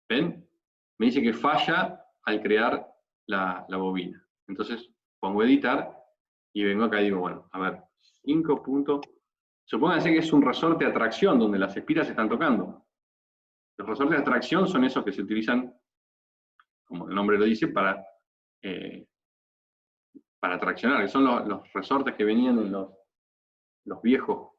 ¿ven? Me dice que falla al crear la bobina. Entonces pongo editar y vengo acá y digo, bueno, a ver, 5 puntos. Supónganse que es un resorte de atracción donde las espiras se están tocando. Los resortes de atracción son esos que se utilizan, como el nombre lo dice, para traccionar, que son los resortes que venían en los viejos,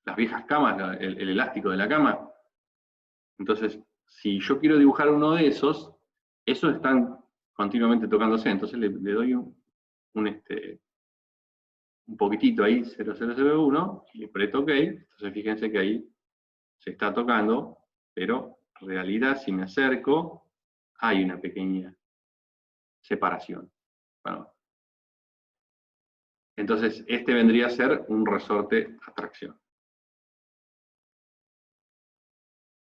las viejas camas, el elástico de la cama. Entonces, si yo quiero dibujar uno de esos están continuamente tocándose, entonces le doy un poquitito ahí, 0001, y le aprieto OK, entonces fíjense que ahí se está tocando, pero en realidad si me acerco, hay una pequeña separación. Bueno, entonces este vendría a ser un resorte a tracción.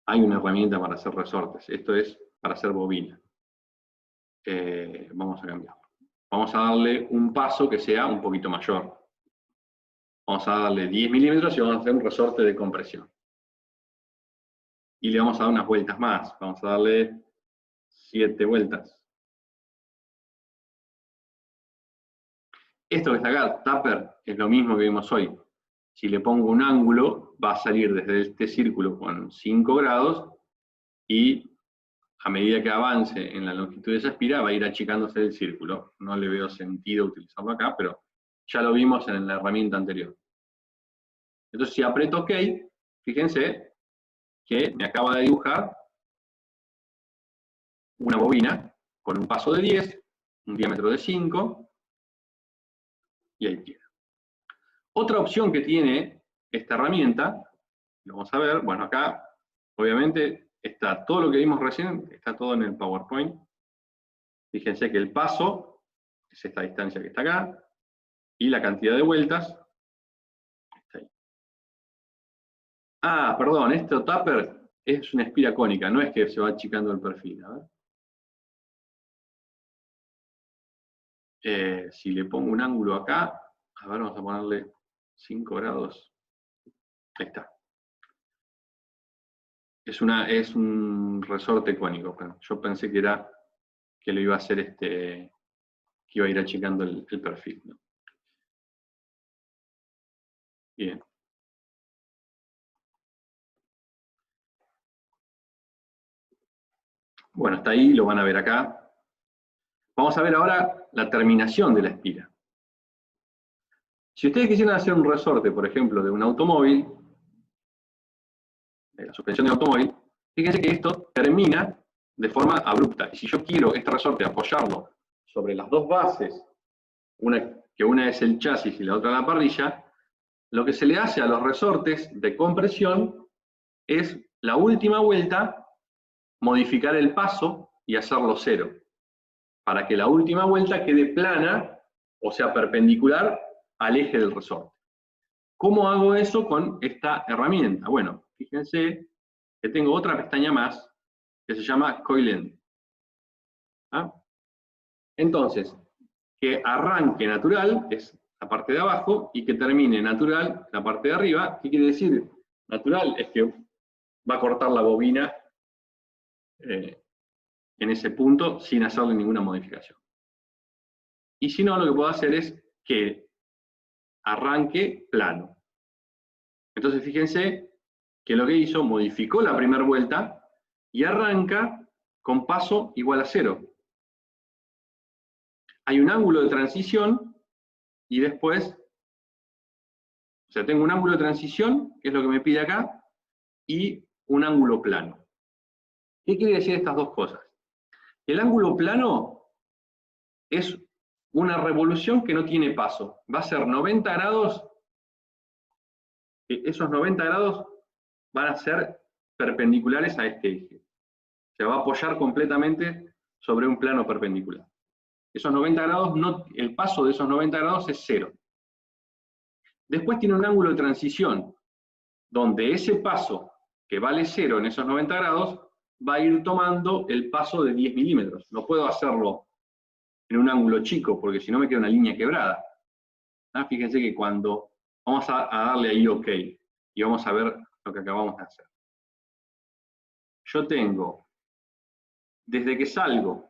Hay una herramienta para hacer resortes, esto es para hacer bobina. Vamos a cambiarlo. Vamos a darle un paso que sea un poquito mayor. Vamos a darle 10 milímetros y vamos a hacer un resorte de compresión. Y le vamos a dar unas vueltas más. Vamos a darle 7 vueltas. Esto que está acá, taper, es lo mismo que vimos hoy. Si le pongo un ángulo, va a salir desde este círculo con 5 grados y a medida que avance en la longitud de esa espira va a ir achicándose el círculo. No le veo sentido utilizarlo acá, pero ya lo vimos en la herramienta anterior. Entonces si aprieto OK, fíjense que me acaba de dibujar una bobina con un paso de 10, un diámetro de 5, y ahí queda. Otra opción que tiene esta herramienta, lo vamos a ver, bueno, acá obviamente está todo lo que vimos recién, está todo en el PowerPoint. Fíjense que el paso es esta distancia que está acá, y la cantidad de vueltas está ahí. Ah, perdón, este tupper es una espira cónica, no es que se va achicando el perfil. A ver. Si le pongo un ángulo acá, a ver, vamos a ponerle 5 grados. Ahí está. Es un resorte cónico. Yo pensé que lo iba a hacer que iba a ir achicando el perfil, ¿no? Bien. Bueno, hasta ahí lo van a ver acá. Vamos a ver ahora la terminación de la espira. Si ustedes quisieran hacer un resorte, por ejemplo, de un automóvil, de la suspensión de un automóvil, fíjense que esto termina de forma abrupta. Y si yo quiero este resorte apoyarlo sobre las dos bases, que una es el chasis y la otra la parrilla, lo que se le hace a los resortes de compresión es la última vuelta modificar el paso y hacerlo 0, para que la última vuelta quede plana, o sea, perpendicular al eje del resorte. ¿Cómo hago eso con esta herramienta? Bueno, fíjense que tengo otra pestaña más que se llama Coil End. ¿Ah? Entonces, que arranque natural, es la parte de abajo, y que termine natural, la parte de arriba. ¿Qué quiere decir? Natural es que va a cortar la bobina en ese punto sin hacerle ninguna modificación. Y si no, lo que puedo hacer es que arranque plano. Entonces fíjense que lo que hizo, modificó la primera vuelta y arranca con paso igual a 0. Hay un ángulo de transición y después, o sea, tengo un ángulo de transición, que es lo que me pide acá, y un ángulo plano. ¿Qué quiere decir estas dos cosas? El ángulo plano es una revolución que no tiene paso. Va a ser 90 grados, esos 90 grados van a ser perpendiculares a este eje. Se va a apoyar completamente sobre un plano perpendicular. Esos 90 grados, el paso de esos 90 grados es 0. Después tiene un ángulo de transición, donde ese paso, que vale 0 en esos 90 grados, va a ir tomando el paso de 10 milímetros. No puedo hacerlo en un ángulo chico, porque si no me queda una línea quebrada. ¿Ah? Fíjense que cuando vamos a darle ahí OK, y vamos a ver lo que acabamos de hacer. Yo tengo, desde que salgo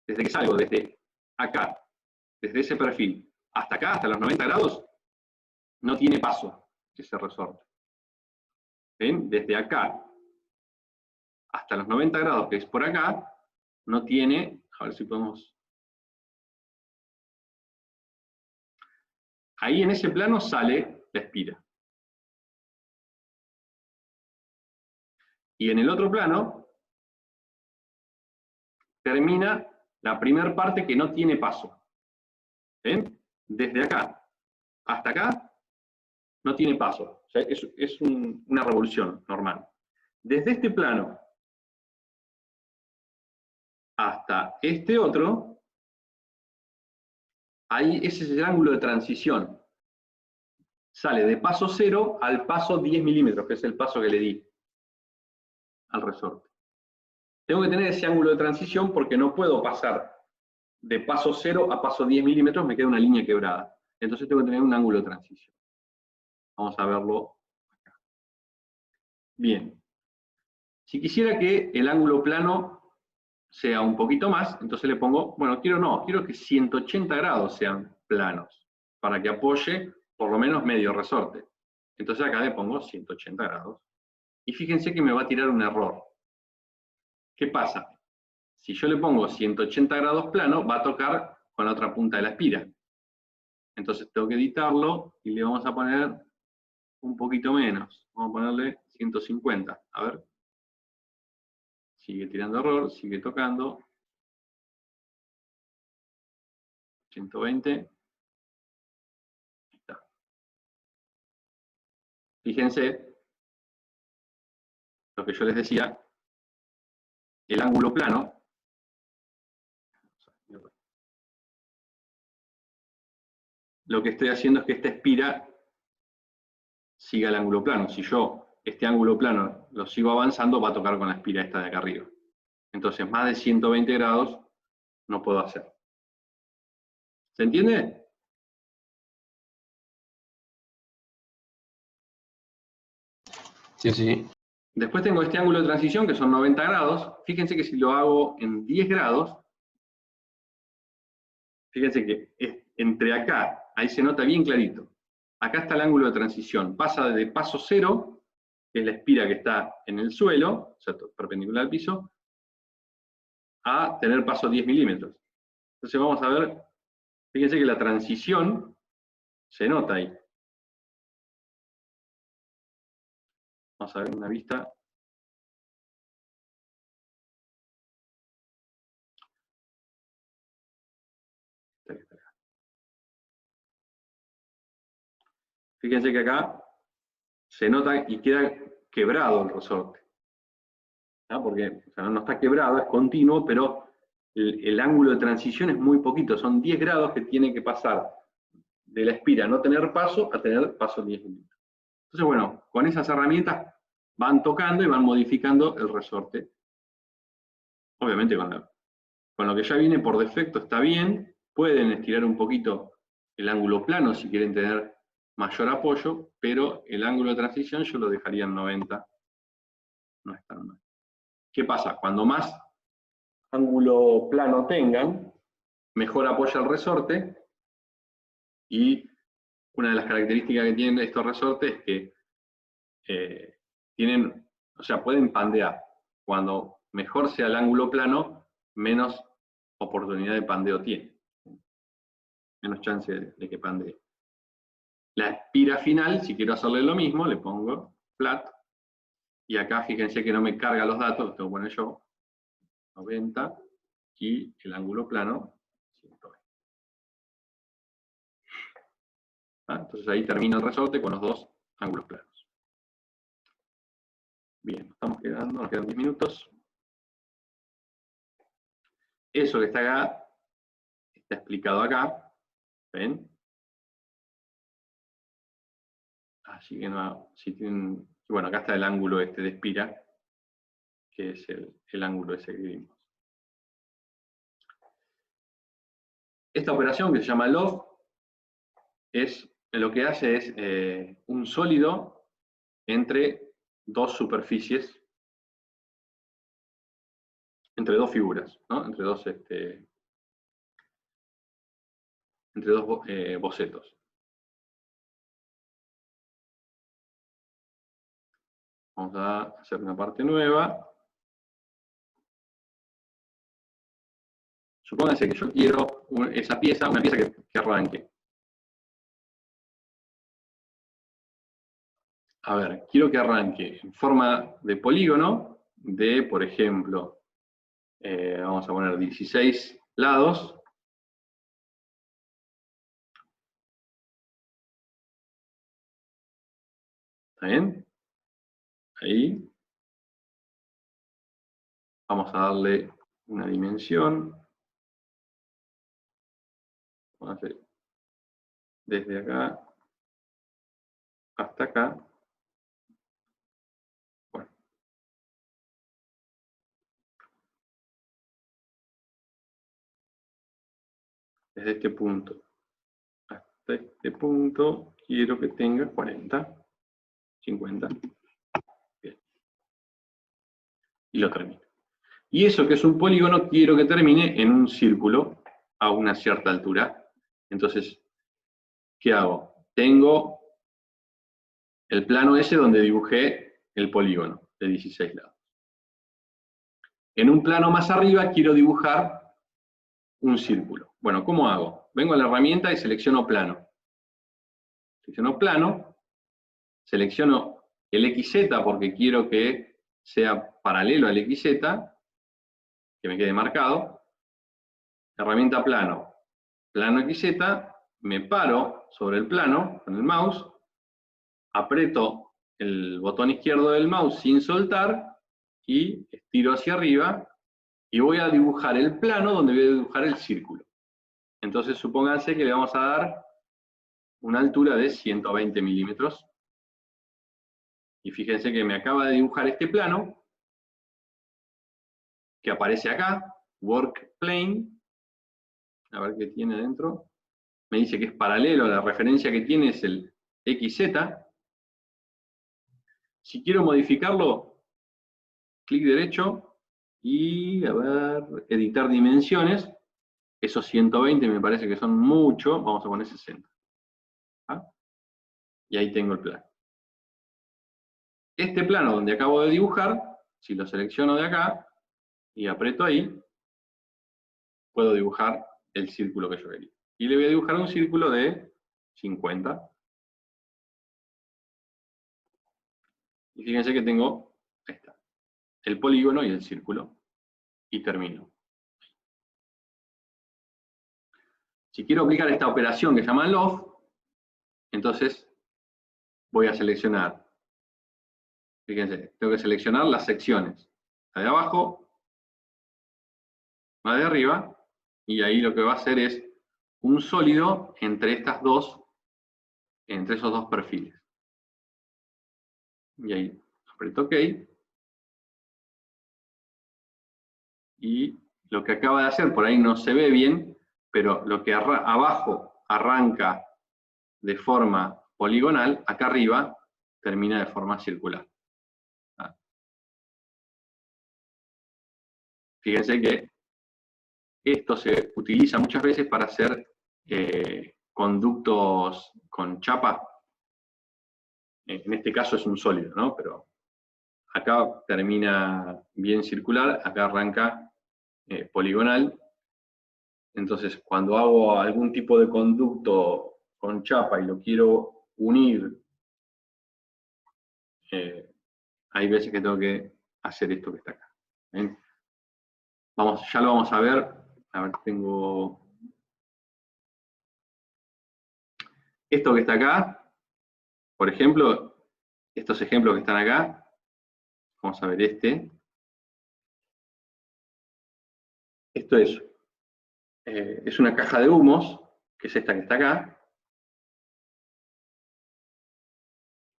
desde acá, desde ese perfil, hasta acá, hasta los 90 grados, no tiene paso ese resorte. ¿Ven? Desde acá hasta los 90 grados, que es por acá, no tiene, a ver si podemos... Ahí en ese plano sale la espira. Y en el otro plano termina la primera parte que no tiene paso. ¿Ven? Desde acá hasta acá no tiene paso. O sea, es una revolución normal. Desde este plano hasta este otro, ahí ese es el ángulo de transición. Sale de paso 0 al paso 10 milímetros, que es el paso que le di al resorte. Tengo que tener ese ángulo de transición porque no puedo pasar de paso 0 a paso 10 milímetros, me queda una línea quebrada. Entonces tengo que tener un ángulo de transición. Vamos a verlo acá. Bien. Si quisiera que el ángulo plano sea un poquito más, entonces le pongo, bueno, quiero que 180 grados sean planos, para que apoye por lo menos medio resorte. Entonces acá le pongo 180 grados. Y fíjense que me va a tirar un error. ¿Qué pasa? Si yo le pongo 180 grados plano, va a tocar con la otra punta de la espira. Entonces tengo que editarlo y le vamos a poner un poquito menos. Vamos a ponerle 150. A ver. Sigue tirando error, sigue tocando. 120. Ahí está. Fíjense lo que yo les decía. El ángulo plano. lo que estoy haciendo es que esta espira siga el ángulo plano. Si yo este ángulo plano lo sigo avanzando, va a tocar con la espira esta de acá arriba. Entonces, más de 120 grados no puedo hacer. ¿Se entiende? Sí, sí. Después tengo este ángulo de transición, que son 90 grados. Fíjense que si lo hago en 10 grados, fíjense que entre acá, ahí se nota bien clarito. Acá está el ángulo de transición. Pasa de paso 0, que es la espira que está en el suelo, o sea, perpendicular al piso, a tener paso 10 milímetros. Entonces vamos a ver, fíjense que la transición se nota ahí. Vamos a ver una vista. Fíjense que acá se nota y queda quebrado el resorte. ¿No? Porque o sea, no está quebrado, es continuo, pero el ángulo de transición es muy poquito. Son 10 grados que tiene que pasar de la espira no tener paso a tener paso 10 milímetros. Entonces, bueno, con esas herramientas van tocando y van modificando el resorte. Obviamente con lo que ya viene por defecto está bien. Pueden estirar un poquito el ángulo plano si quieren tener mayor apoyo, pero el ángulo de transición yo lo dejaría en 90. No es tan mal. ¿Qué pasa? Cuando más ángulo plano tengan, mejor apoya el resorte, y una de las características que tienen estos resortes es que tienen, o sea, pueden pandear. Cuando mejor sea el ángulo plano, menos oportunidad de pandeo tiene. Menos chance de que pandee. La espira final, si quiero hacerle lo mismo, le pongo flat, y acá fíjense que no me carga los datos, los tengo que poner yo, 90, y el ángulo plano, 120. Entonces ahí termina el resorte con los dos ángulos planos. Bien, nos quedan 10 minutos. Eso que está acá, está explicado acá, ¿ven? Así que no, si tienen, bueno, acá está el ángulo este de espira, que es el ángulo ese que vimos. Esta operación que se llama LOF, lo que hace es un sólido entre dos superficies, entre dos figuras, ¿no? Entre dos bocetos. Vamos a hacer una parte nueva. Supónganse que yo quiero esa pieza, una pieza que arranque. A ver, quiero que arranque en forma de polígono de, por ejemplo, vamos a poner 16 lados. ¿Está bien? Ahí. Vamos a darle una dimensión. Vamos a hacer desde acá hasta acá. Bueno. Desde este punto hasta este punto quiero que tenga 40, 50. Bien. Y lo termino. Y eso que es un polígono quiero que termine en un círculo a una cierta altura. Entonces, ¿qué hago? Tengo el plano ese donde dibujé el polígono de 16 lados. En un plano más arriba quiero dibujar un círculo. Bueno, ¿cómo hago? Vengo a la herramienta y selecciono plano. Selecciono plano, selecciono el XZ porque quiero que sea paralelo al XZ, que me quede marcado. Herramienta plano, plano XZ, me paro sobre el plano con el mouse, aprieto el botón izquierdo del mouse sin soltar y estiro hacia arriba y voy a dibujar el plano donde voy a dibujar el círculo. Entonces supónganse que le vamos a dar una altura de 120 milímetros. Y fíjense que me acaba de dibujar este plano, que aparece acá, Work Plane. A ver qué tiene adentro. Me dice que es paralelo, la referencia que tiene es el XZ. Si quiero modificarlo, clic derecho y, a ver, editar dimensiones. Esos 120 me parece que son mucho, vamos a poner 60. ¿Ah? Y ahí tengo el plano. Este plano donde acabo de dibujar, si lo selecciono de acá y aprieto ahí, puedo dibujar el círculo que yo quería. Y le voy a dibujar un círculo de 50. Y fíjense que tengo el polígono y el círculo. Y termino. Si quiero aplicar esta operación que se llama LOF, entonces voy a seleccionar. Fíjense, tengo que seleccionar las secciones. La de abajo, la de arriba, y ahí lo que va a hacer es un sólido entre esos dos perfiles. Y ahí aprieto OK. Y lo que acaba de hacer, por ahí no se ve bien, pero lo que abajo arranca de forma poligonal, acá arriba termina de forma circular. Fíjense que esto se utiliza muchas veces para hacer conductos con chapa. En este caso es un sólido, ¿no? Pero acá termina bien circular, acá arranca poligonal. Entonces, cuando hago algún tipo de conducto con chapa y lo quiero unir, hay veces que tengo que hacer esto que está acá. ¿Ven? Ya lo vamos a ver. A ver, tengo esto que está acá, por ejemplo, estos ejemplos que están acá, vamos a ver este. Esto es una caja de humos, que es esta que está acá.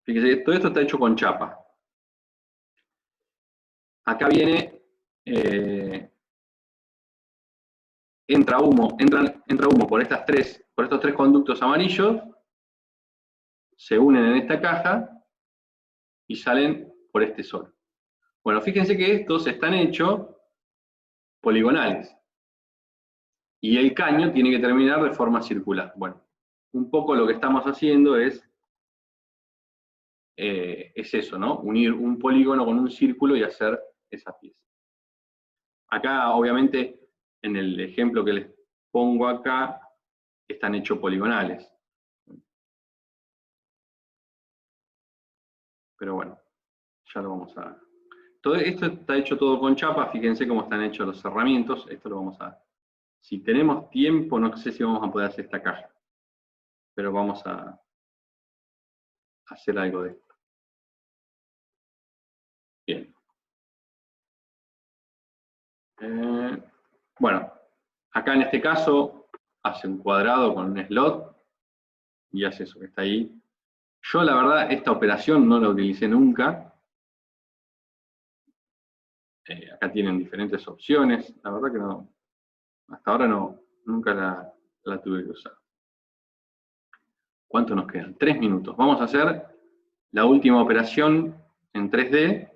Fíjense, todo esto está hecho con chapa. Acá viene, entra humo por estos tres conductos amarillos, se unen en esta caja y salen por este sol. Bueno, fíjense que estos están hechos poligonales. Y el caño tiene que terminar de forma circular. Bueno, un poco lo que estamos haciendo es eso, ¿no? Unir un polígono con un círculo y hacer esa pieza. Acá, obviamente, en el ejemplo que les pongo acá, están hechos poligonales. Pero bueno, ya lo vamos a... Todo esto está hecho todo con chapa, fíjense cómo están hechos los cerramientos. Esto lo vamos a... Si tenemos tiempo, no sé si vamos a poder hacer esta caja. Pero vamos a hacer algo de esto. Bien. Bueno, acá en este caso hace un cuadrado con un slot y hace eso que está ahí. Yo la verdad esta operación no la utilicé nunca. Acá tienen diferentes opciones. La verdad que no, hasta ahora nunca la tuve que usar. ¿Cuánto nos quedan? 3 minutos. Vamos a hacer la última operación en 3D,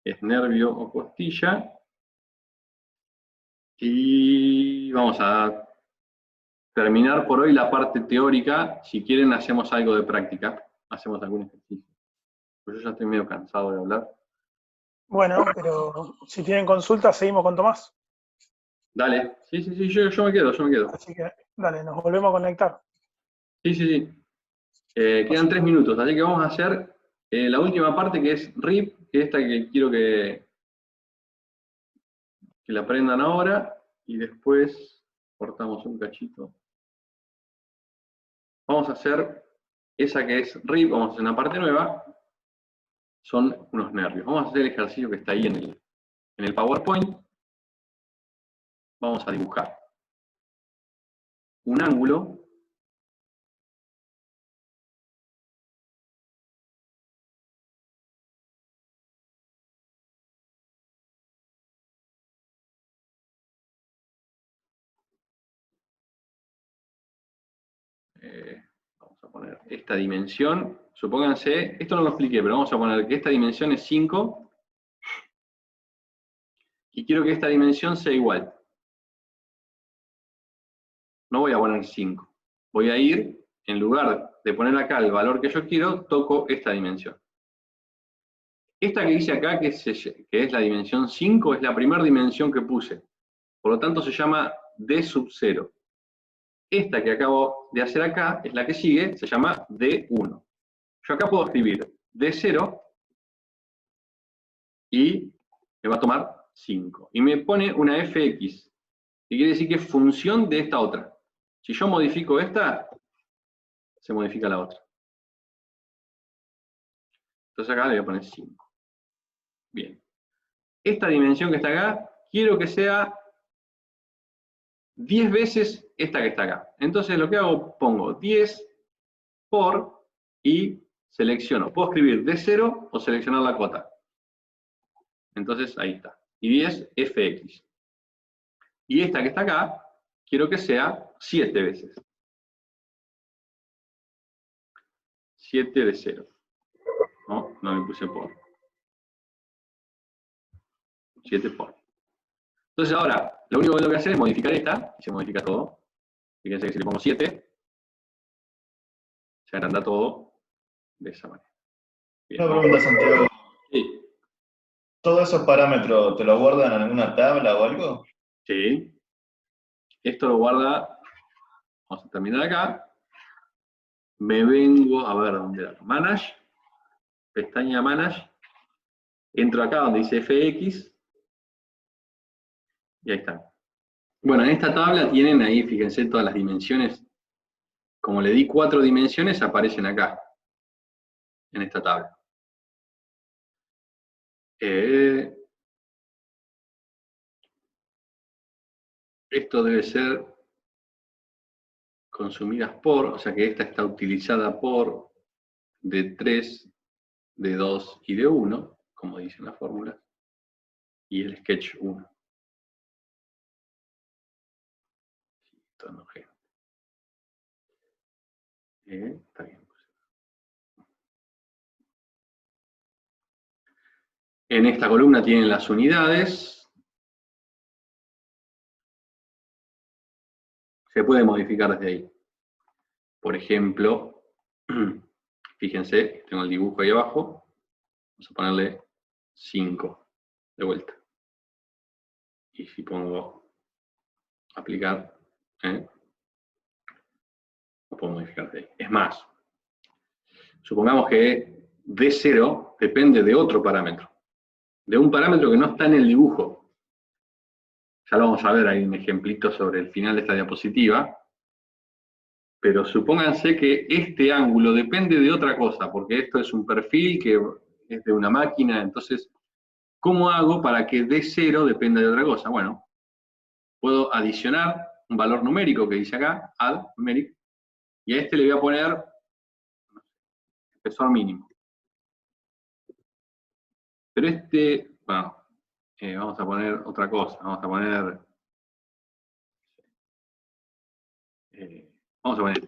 que es nervio o costilla. Y vamos a terminar por hoy la parte teórica. Si quieren hacemos algo de práctica, hacemos algún ejercicio. Pues yo ya estoy medio cansado de hablar. Bueno, pero si tienen consultas, seguimos con Tomás. Dale, sí, yo me quedo. Así que, dale, nos volvemos a conectar. Sí. Quedan 3 minutos, así que vamos a hacer la última parte que es RIP, que es esta que quiero que la aprendan ahora, y después cortamos un cachito. Vamos a hacer esa que es RIP, vamos a hacer una parte nueva, son unos nervios. Vamos a hacer el ejercicio que está ahí en el PowerPoint. Vamos a dibujar un ángulo vamos a poner esta dimensión, supónganse, esto no lo expliqué, pero vamos a poner que esta dimensión es 5, y quiero que esta dimensión sea igual. No voy a poner 5. Voy a ir, en lugar de poner acá el valor que yo quiero, toco esta dimensión. Esta que dice acá, que es la dimensión 5, es la primera dimensión que puse. Por lo tanto, se llama D sub 0. Esta que acabo de hacer acá, es la que sigue, se llama D1. Yo acá puedo escribir D0 y me va a tomar 5. Y me pone una fx, que quiere decir que es función de esta otra. Si yo modifico esta, se modifica la otra. Entonces acá le voy a poner 5. Bien. Esta dimensión que está acá, quiero que sea 10 veces esta que está acá. Entonces lo que hago, pongo 10 por y selecciono. Puedo escribir D0 o seleccionar la cota. Entonces ahí está. Y 10 fx. Y esta que está acá, quiero que sea 7 veces. 7 de 0. No me puse por. 7 por. Entonces ahora, lo único que tengo que hacer es modificar esta, y se modifica todo. Fíjense que si le pongo 7, se agranda todo de esa manera. Bien. Una pregunta, Santiago. Sí. ¿Todos esos parámetros te lo guardan en alguna tabla o algo? Sí. Esto lo guarda, vamos a terminar acá. Me vengo, a ver, ¿dónde era? Manage, pestaña Manage. Entro acá donde dice FX. Y ahí está. Bueno, en esta tabla tienen ahí, fíjense, todas las dimensiones. Como le di 4 dimensiones, aparecen acá. En esta tabla. Esto debe ser consumidas por, o sea que esta está utilizada por D3, D2 y D1, como dicen las fórmulas, y el sketch 1. Esto no, gente. Está bien. En esta columna tienen las unidades. Se puede modificar desde ahí. Por ejemplo, fíjense, tengo el dibujo ahí abajo. Vamos a ponerle 5 de vuelta. Y si pongo aplicar, lo puedo modificar de ahí. Es más, supongamos que D0 depende de otro parámetro. De un parámetro que no está en el dibujo. Ya lo vamos a ver, hay un ejemplito sobre el final de esta diapositiva. Pero supónganse que este ángulo depende de otra cosa, porque esto es un perfil que es de una máquina. Entonces, ¿cómo hago para que D0 dependa de otra cosa? Bueno, puedo adicionar un valor numérico que dice acá, add numeric, y a este le voy a poner espesor mínimo. Pero este, bueno, vamos a poner otra cosa, vamos a poner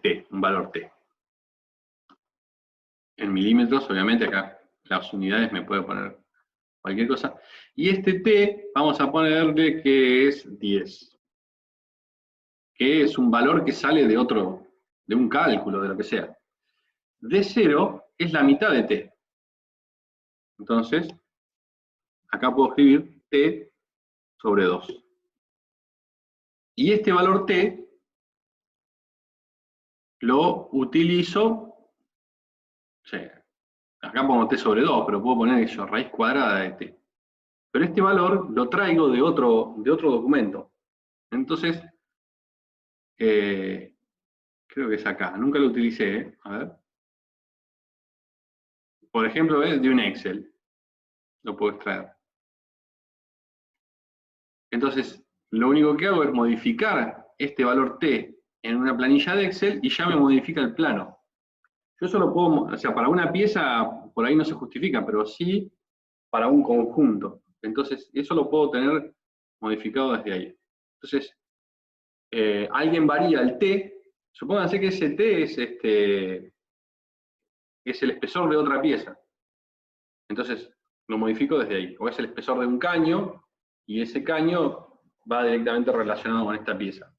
T, un valor T. En milímetros, obviamente acá las unidades me puedo poner cualquier cosa. Y este T, vamos a ponerle que es 10. Que es un valor que sale de otro, de un cálculo, de lo que sea. D0 es la mitad de T. Entonces, acá puedo escribir T sobre 2. Y este valor T lo utilizo, acá pongo T sobre 2, pero puedo poner eso, raíz cuadrada de T. Pero este valor lo traigo de otro documento. Entonces, creo que es acá, nunca lo utilicé, a ver. Por ejemplo, es de un Excel, lo puedo extraer. Entonces, lo único que hago es modificar este valor T en una planilla de Excel y ya me modifica el plano. Yo solo puedo, o sea, para una pieza por ahí no se justifica, pero sí para un conjunto. Entonces, eso lo puedo tener modificado desde ahí. Entonces, alguien varía el T supónganse que ese T es el espesor de otra pieza. Entonces, lo modifico desde ahí. O es el espesor de un caño, y ese caño va directamente relacionado con esta pieza.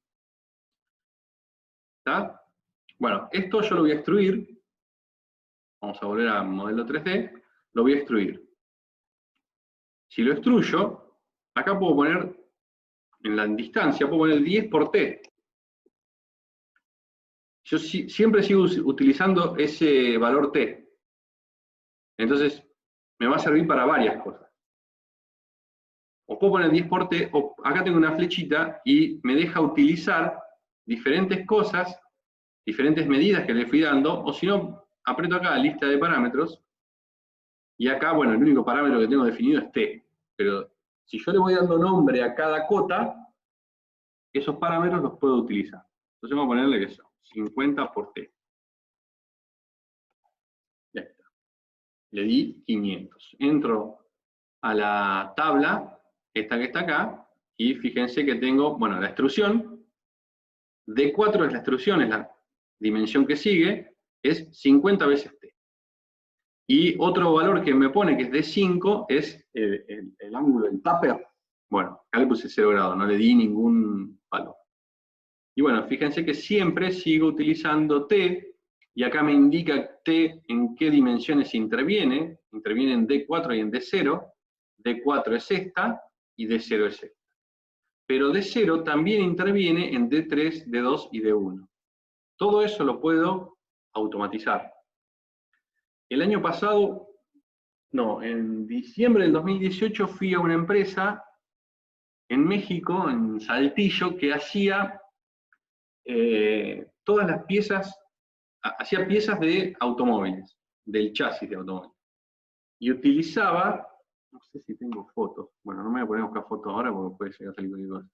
¿Está? Bueno, esto yo lo voy a extruir. Vamos a volver a modelo 3D. Lo voy a extruir. Si lo extruyo, acá puedo poner, en la distancia, puedo poner 10 por T. Yo siempre sigo utilizando ese valor T. Entonces, me va a servir para varias cosas. O puedo poner 10 por T, o acá tengo una flechita y me deja utilizar diferentes cosas, diferentes medidas que le fui dando, o si no, aprieto acá lista de parámetros, y acá, bueno, el único parámetro que tengo definido es T. Pero si yo le voy dando nombre a cada cota, esos parámetros los puedo utilizar. Entonces vamos a ponerle que son 50 por T. Ya está. Le di 500. Entro a la tabla, esta que está acá, y fíjense que tengo, bueno, la extrusión. D4 es la extrusión, es la dimensión que sigue, es 50 veces T. Y otro valor que me pone, que es D5, es el ángulo del taper. Bueno, acá le puse 0 grados, no le di ningún valor. Y bueno, fíjense que siempre sigo utilizando T, y acá me indica T en qué dimensiones interviene. Interviene en D4 y en D0. D4 es esta, y D0 es esta. Pero D0 también interviene en D3, D2 y D1. Todo eso lo puedo automatizar. El año pasado, no, en diciembre del 2018 fui a una empresa en México, en Saltillo, que hacía todas las piezas, hacía piezas de automóviles, del chasis de automóviles. Y utilizaba, no sé si tengo fotos, bueno, no me voy a poner a buscar fotos ahora porque puede llegar a salir cualquier cosa.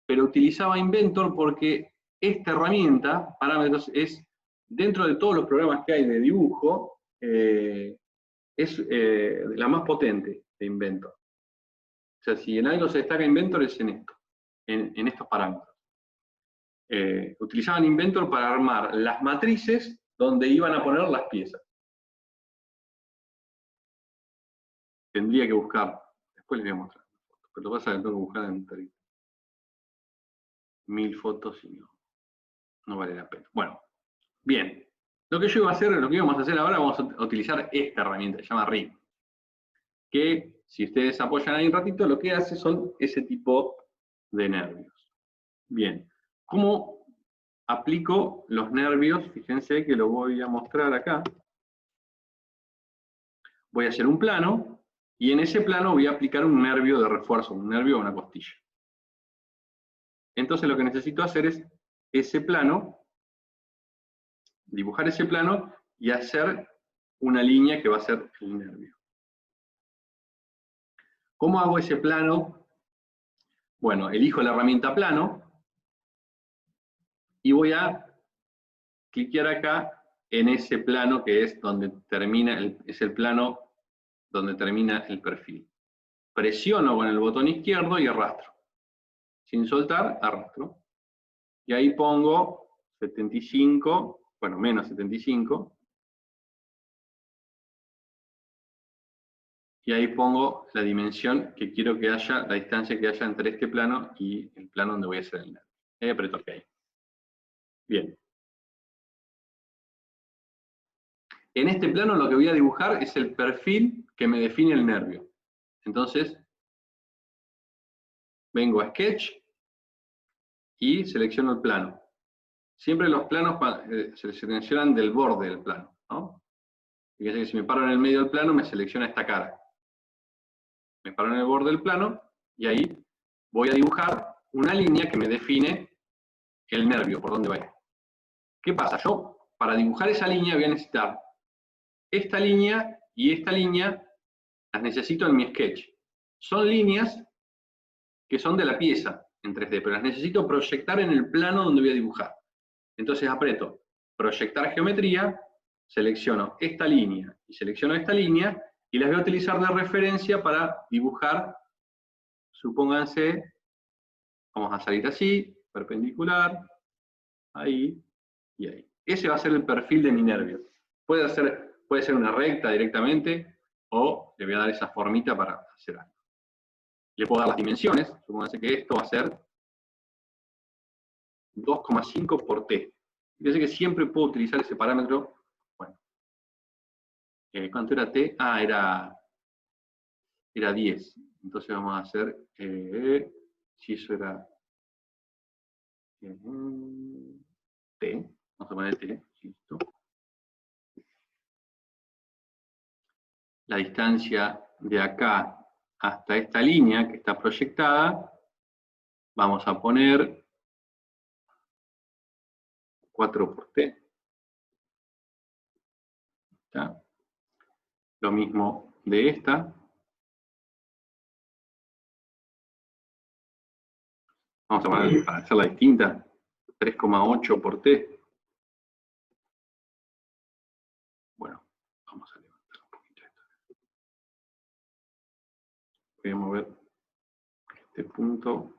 Pero utilizaba Inventor porque esta herramienta, parámetros, es, dentro de todos los programas que hay de dibujo, es la más potente de Inventor. O sea, si en algo se destaca Inventor es en esto, en estos parámetros. Utilizaban Inventor para armar las matrices donde iban a poner las piezas. Tendría que buscar, después les voy a mostrar, pero lo que pasa es que tengo que buscar en 1000 fotos y no vale la pena. Bueno, bien. Lo que yo iba a hacer, lo que íbamos a hacer ahora, vamos a utilizar esta herramienta, que se llama Rig. Que, si ustedes apoyan ahí un ratito, lo que hace son ese tipo de nervios. Bien. ¿Cómo aplico los nervios? Fíjense que lo voy a mostrar acá. Voy a hacer un plano, y en ese plano voy a aplicar un nervio de refuerzo, un nervio o una costilla. Entonces lo que necesito hacer es ese plano, dibujar ese plano y hacer una línea que va a ser el nervio. ¿Cómo hago ese plano? Bueno, elijo la herramienta plano y voy a cliquear acá en ese plano que es donde termina, es el plano donde termina el perfil. Presiono con el botón izquierdo y arrastro. Sin soltar, arrastro. Y ahí pongo 75, bueno, menos 75. Y ahí pongo la dimensión que quiero que haya, la distancia que haya entre este plano y el plano donde voy a hacer el nervio. Ahí aprieto OK. Bien. En este plano lo que voy a dibujar es el perfil que me define el nervio. Entonces, vengo a Sketch y selecciono el plano. Siempre los planos se seleccionan del borde del plano, ¿no? Fíjense que si me paro en el medio del plano, me selecciona esta cara. Me paro en el borde del plano y ahí voy a dibujar una línea que me define el nervio, por dónde va. ¿Qué pasa? Yo, para dibujar esa línea, voy a necesitar esta línea y esta línea, las necesito en mi sketch. Son líneas que son de la pieza en 3D, pero las necesito proyectar en el plano donde voy a dibujar. Entonces aprieto proyectar geometría, selecciono esta línea y selecciono esta línea y las voy a utilizar de referencia para dibujar, supónganse, vamos a salir así, perpendicular, ahí, y ahí. Ese va a ser el perfil de mi nervio. Puede ser una recta directamente, o le voy a dar esa formita para hacer algo. Le puedo dar las dimensiones, supóngase que esto va a ser 2,5 por t. Fíjense que siempre puedo utilizar ese parámetro. Bueno, ¿cuánto era t? Ah, era 10. Entonces vamos a hacer, si eso era t, vamos a poner t, listo. La distancia de acá hasta esta línea que está proyectada, vamos a poner 4 por t. ¿Está? Lo mismo de esta. Vamos a poner, para hacerla distinta, 3,8 por t. Bueno, vamos a levantar un poquito esto. Voy a mover este punto.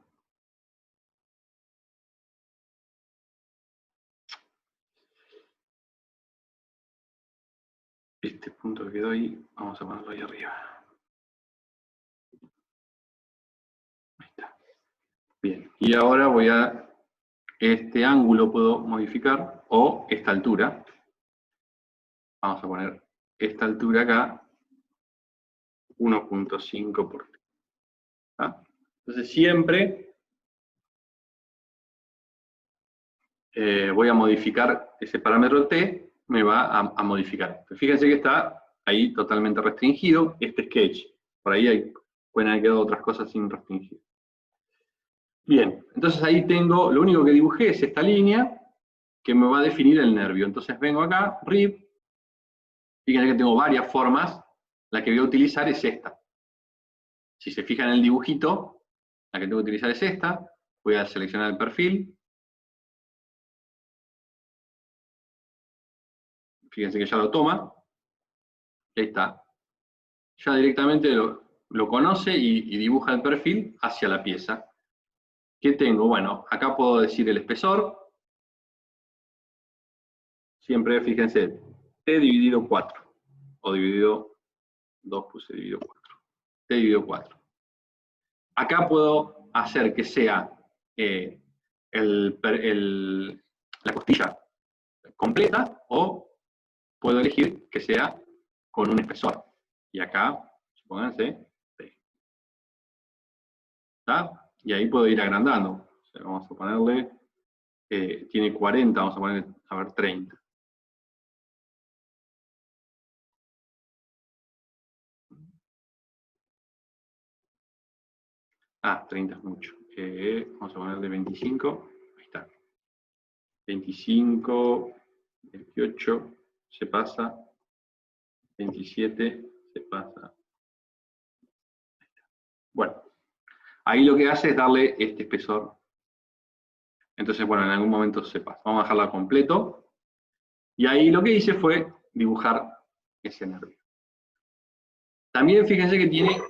Este punto que quedó ahí, vamos a ponerlo ahí arriba. Ahí está. Bien, y ahora este ángulo puedo modificar, o esta altura. Vamos a poner esta altura acá, 1,5 por t. ¿Ah? Entonces siempre voy a modificar ese parámetro t, me va a modificar. Fíjense que está ahí totalmente restringido este sketch. Por ahí pueden haber quedado otras cosas sin restringir. Bien, entonces ahí tengo, lo único que dibujé es esta línea que me va a definir el nervio. Entonces vengo acá, RIB, fíjense que tengo varias formas, la que voy a utilizar es esta. Si se fijan en el dibujito, la que tengo que utilizar es esta, voy a seleccionar el perfil. Fíjense que ya lo toma, ahí está. Ya directamente lo conoce y dibuja el perfil hacia la pieza. ¿Qué tengo? Bueno, acá puedo decir el espesor. Siempre, fíjense, t dividido 4. O dividido 2, puse dividido 4. T dividido 4. Acá puedo hacer que sea la costilla completa, o puedo elegir que sea con un espesor. Y acá, supónganse, T. ¿Está? Y ahí puedo ir agrandando. O sea, vamos a ponerle, tiene 40, vamos a poner, a ver, 30. Ah, 30 es mucho. Vamos a ponerle 25. Ahí está. 25, 28, se pasa. 27, se pasa. Bueno, ahí lo que hace es darle este espesor. Entonces, bueno, en algún momento se pasa. Vamos a dejarla completo. Y ahí lo que hice fue dibujar ese nervio. También fíjense que tiene,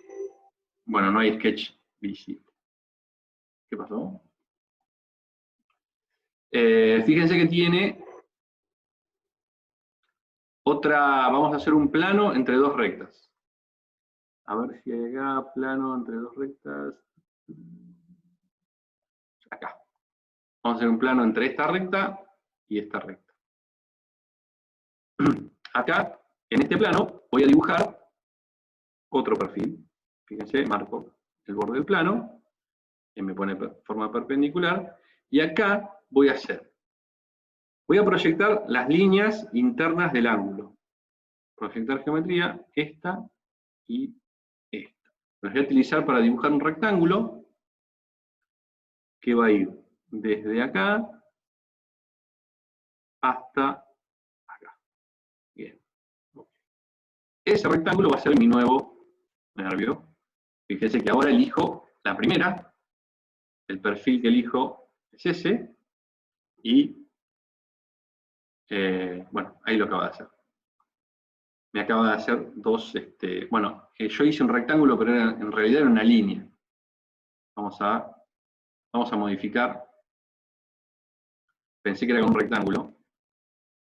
bueno, no hay sketch visible. ¿Qué pasó? Fíjense que tiene otra, vamos a hacer un plano entre dos rectas. A ver si hay acá, plano entre dos rectas. Acá. Vamos a hacer un plano entre esta recta y esta recta. Acá, en este plano, voy a dibujar otro perfil. Fíjense, marco el borde del plano, que me pone forma perpendicular, y acá voy a proyectar las líneas internas del ángulo. Proyectar geometría, esta y esta. Las voy a utilizar para dibujar un rectángulo que va a ir desde acá hasta acá. Bien. Ese rectángulo va a ser mi nuevo nervio. Fíjense que ahora elijo la primera, el perfil que elijo es ese, y bueno, ahí lo acabo de hacer. Me acaba de hacer dos, bueno, yo hice un rectángulo, pero en realidad era una línea. Vamos a modificar. Pensé que era un rectángulo,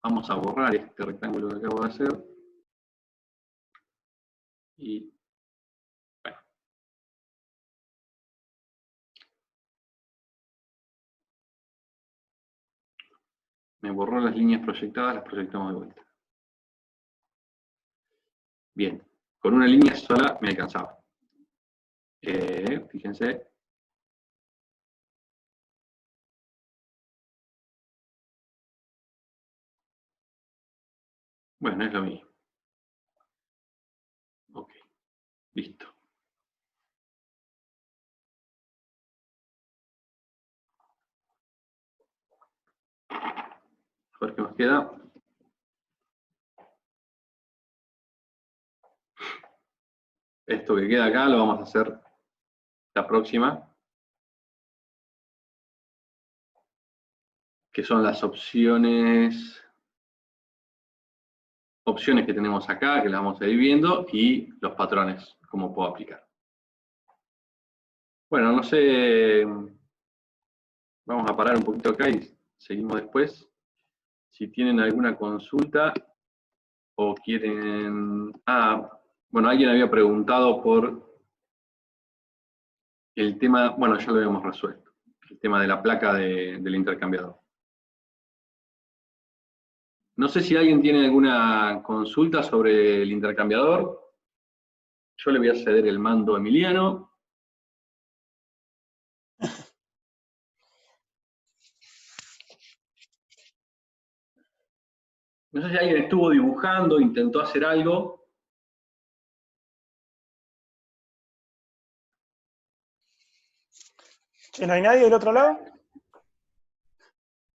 Vamos a borrar este rectángulo que acabo de hacer. Y, bueno. Me borró las líneas proyectadas, las proyectamos de vuelta. Bien, con una línea sola me alcanzaba. Fíjense. Bueno, es lo mismo. Ok, listo. A ver qué nos queda. Esto que queda acá lo vamos a hacer la próxima, que son las opciones que tenemos acá, que las vamos a ir viendo, y los patrones, cómo puedo aplicar. Bueno, no sé, vamos a parar un poquito acá y seguimos después. Si tienen alguna consulta o quieren... bueno, alguien había preguntado por el tema, bueno, ya lo habíamos resuelto, el tema de la placa del intercambiador. No sé si alguien tiene alguna consulta sobre el intercambiador. Yo le voy a ceder el mando a Emiliano. No sé si alguien estuvo dibujando, intentó hacer algo. Si no hay nadie del otro lado.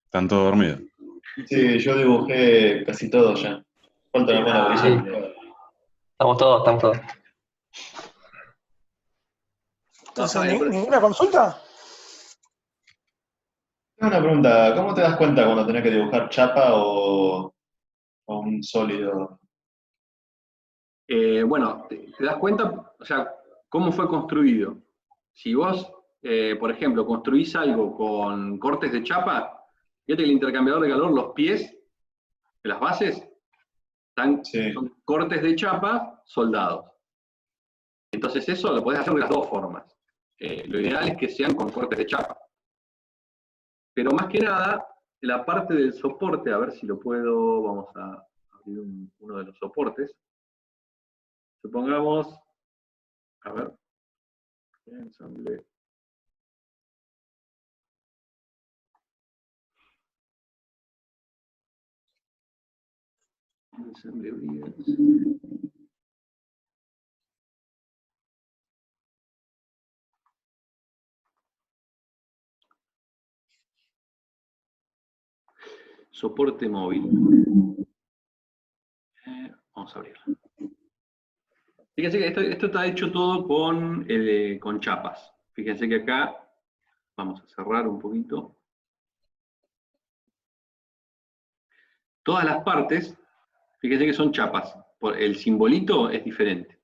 Están todos dormidos. Sí, yo dibujé casi todo ya. Falta la mano Sí. brillante. Estamos todos. Entonces, Pero- ¿ninguna consulta? Tengo una pregunta, ¿cómo te das cuenta cuando tenés que dibujar chapa o un sólido? Bueno, te das cuenta, o sea, cómo fue construido. Si vos, por ejemplo, construís algo con cortes de chapa, fíjate que el intercambiador de calor, los pies de las bases, Sí. son cortes de chapa soldados. Entonces eso lo podés hacer de las dos formas. Lo ideal es que sean con cortes de chapa. Pero más que nada, la parte del soporte, a ver si lo puedo, vamos a abrir uno de los soportes. Supongamos, a ver, ensamble. Ensamble Brilliance. Soporte móvil. Vamos a abrirlo. Fíjense que esto está hecho todo con chapas. Fíjense que acá, vamos a cerrar un poquito. Todas las partes, fíjense que son chapas. El simbolito es diferente.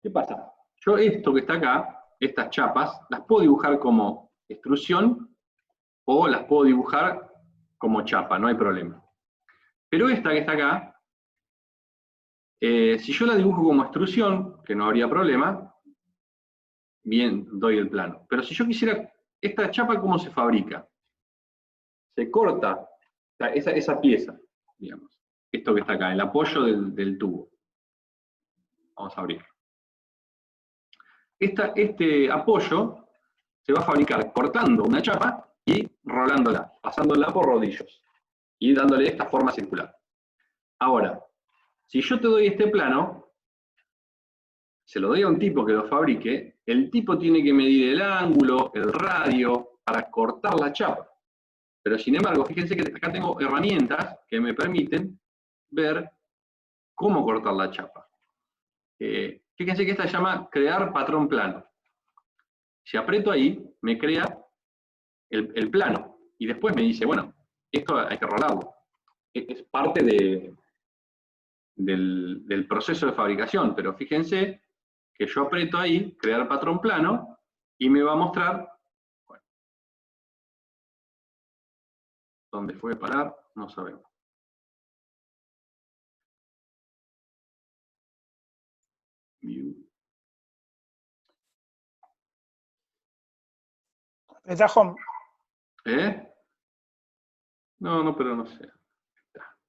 ¿Qué pasa? Yo esto que está acá, estas chapas, las puedo dibujar como extrusión o las puedo dibujar como chapa, no hay problema. Pero esta que está acá, si yo la dibujo como extrusión, que no habría problema, bien, doy el plano. Pero si yo quisiera, esta chapa, ¿cómo se fabrica? Se corta, o sea, esa pieza, digamos, esto que está acá, el apoyo del tubo. Vamos a abrir. Este apoyo se va a fabricar cortando una chapa y rolándola, pasándola por rodillos y dándole esta forma circular. Ahora, si yo te doy este plano, se lo doy a un tipo que lo fabrique, el tipo tiene que medir el ángulo, el radio, para cortar la chapa. Pero sin embargo, fíjense que acá tengo herramientas que me permiten ver cómo cortar la chapa. Fíjense que esta se llama crear patrón plano. Si aprieto ahí, me crea el plano. Y después me dice, bueno, esto hay que rolarlo. Es parte del proceso de fabricación. Pero fíjense que yo aprieto ahí, crear patrón plano, y me va a mostrar, bueno, ¿dónde fue a parar? No sabemos. View. Está home. ¿Eh? No, pero no sé.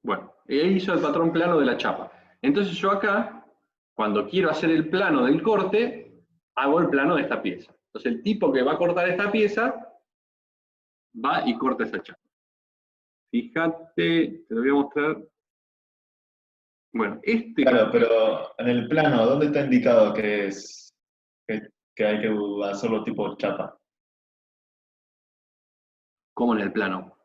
Bueno, ahí hizo el patrón plano de la chapa. Entonces yo acá, cuando quiero hacer el plano del corte, hago el plano de esta pieza. Entonces el tipo que va a cortar esta pieza, va y corta esa chapa. Fíjate, te lo voy a mostrar. Bueno, Claro, pero en el plano, ¿dónde está indicado que que hay que hacerlo tipo chapa? ¿Cómo en el plano?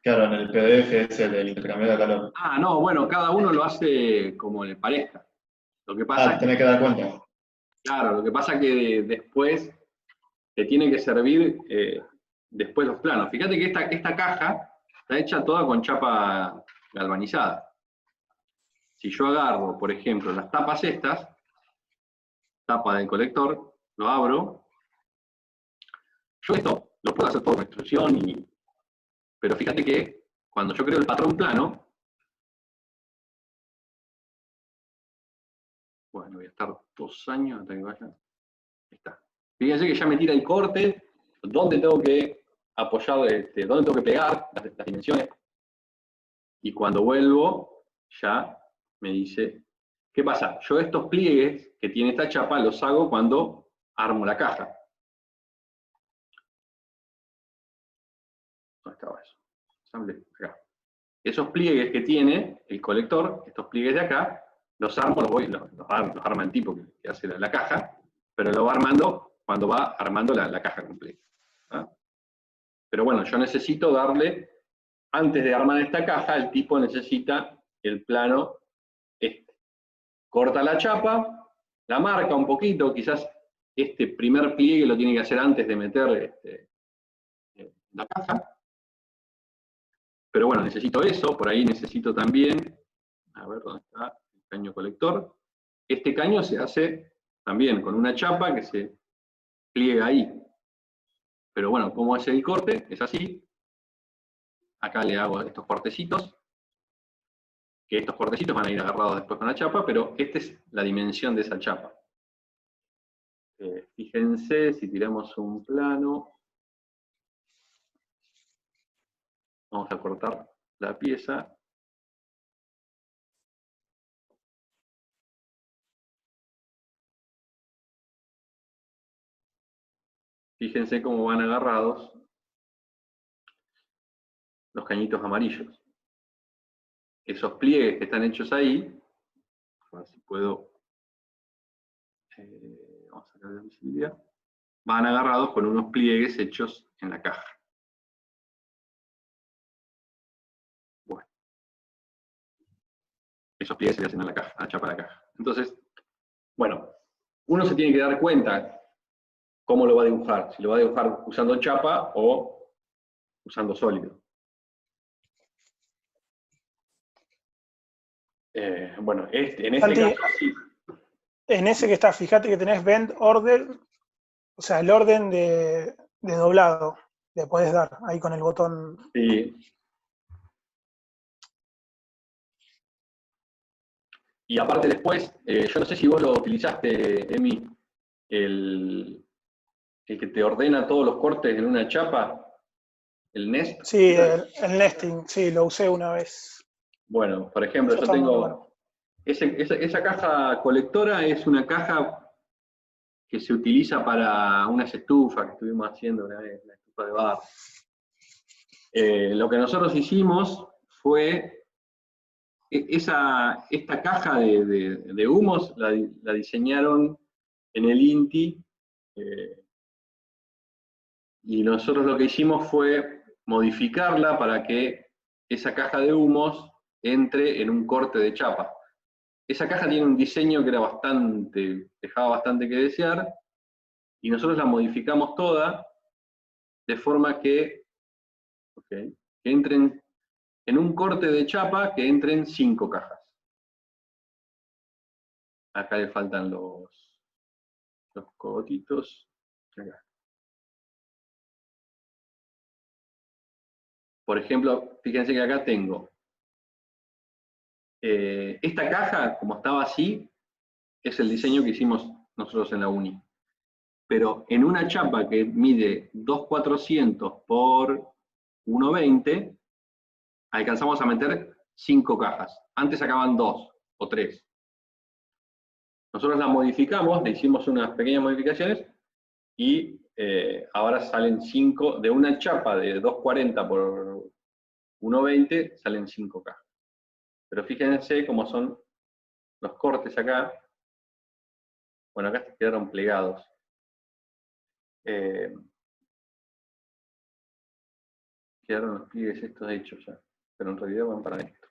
Claro, en el PDF es el intercambio de calor. Ah, no, bueno, cada uno lo hace como le parezca. Lo que pasa Ah, es tenés que, que dar cuenta. claro, lo que pasa es que después te tiene que servir después los planos. Fíjate que esta caja está hecha toda con chapa galvanizada. Si yo agarro, por ejemplo, las tapas estas, tapa del colector, lo abro, yo esto lo puedo hacer todo con extrusión, pero fíjate que cuando yo creo el patrón plano, bueno, voy a estar 2 años hasta que vaya. Ahí está. Fíjense que ya me tira el corte, dónde tengo que apoyar, dónde tengo que pegar las dimensiones. Y cuando vuelvo, ya me dice, ¿qué pasa? Yo estos pliegues que tiene esta chapa los hago cuando armo la caja. ¿Dónde estaba eso? Ensamble, acá. Esos pliegues que tiene el colector, estos pliegues de acá, los armo, los arma el tipo que hace la caja, pero lo va armando cuando va armando la caja completa. ¿Ah? Pero bueno, yo necesito darle, antes de armar esta caja, el tipo necesita el plano este. Corta la chapa, la marca un poquito, quizás este primer pliegue lo tiene que hacer antes de meter la caja. Pero bueno, necesito eso, por ahí necesito también, a ver dónde está el caño colector. Este caño se hace también con una chapa que se pliega ahí. Pero bueno, ¿cómo es el corte? Es así. Acá le hago estos cortecitos, que estos cortecitos van a ir agarrados después con la chapa, pero esta es la dimensión de esa chapa. Fíjense, si tiramos un plano, vamos a cortar la pieza. Fíjense cómo van agarrados los cañitos amarillos. Esos pliegues que están hechos ahí, a ver si puedo, vamos a sacar la visibilidad, van agarrados con unos pliegues hechos en la caja. Bueno, esos pliegues se le hacen a la caja, a la chapa de la caja. Entonces, bueno, uno se tiene que dar cuenta cómo lo va a dibujar, si lo va a dibujar usando chapa o usando sólido. Bueno, en este Santi, caso sí. en ese que está, fíjate que tenés bend order, o sea, el orden de doblado. Le podés dar ahí con el botón. Sí. Y aparte después, yo no sé si vos lo utilizaste, Emi, el que te ordena todos los cortes en una chapa, el Nest. Sí, el nesting, sí, lo usé una vez. Bueno, por ejemplo, Eso yo está muy tengo, bueno. esa caja colectora es una caja que se utiliza para unas estufas que estuvimos haciendo una vez, la estufa de barro. Lo que nosotros hicimos fue, esta caja de humos la diseñaron en el INTI, y nosotros lo que hicimos fue modificarla para que esa caja de humos entre en un corte de chapa. Esa caja tiene un diseño que era dejaba bastante que desear, y nosotros la modificamos toda de forma que entren en un corte de chapa, que entren 5 cajas. Acá le faltan los cogotitos. Acá. Por ejemplo, fíjense que acá tengo esta caja, como estaba así, es el diseño que hicimos nosotros en la uni. Pero en una chapa que mide 2.400 por 1.20, alcanzamos a meter 5 cajas. Antes sacaban 2 o 3. Nosotros la modificamos, le hicimos unas pequeñas modificaciones y ahora salen 5, de una chapa de 2.40 por 1.20, salen 5 cajas. Pero fíjense cómo son los cortes acá. Bueno, acá quedaron plegados. Quedaron los pliegues estos hechos ya, pero en realidad van para esto.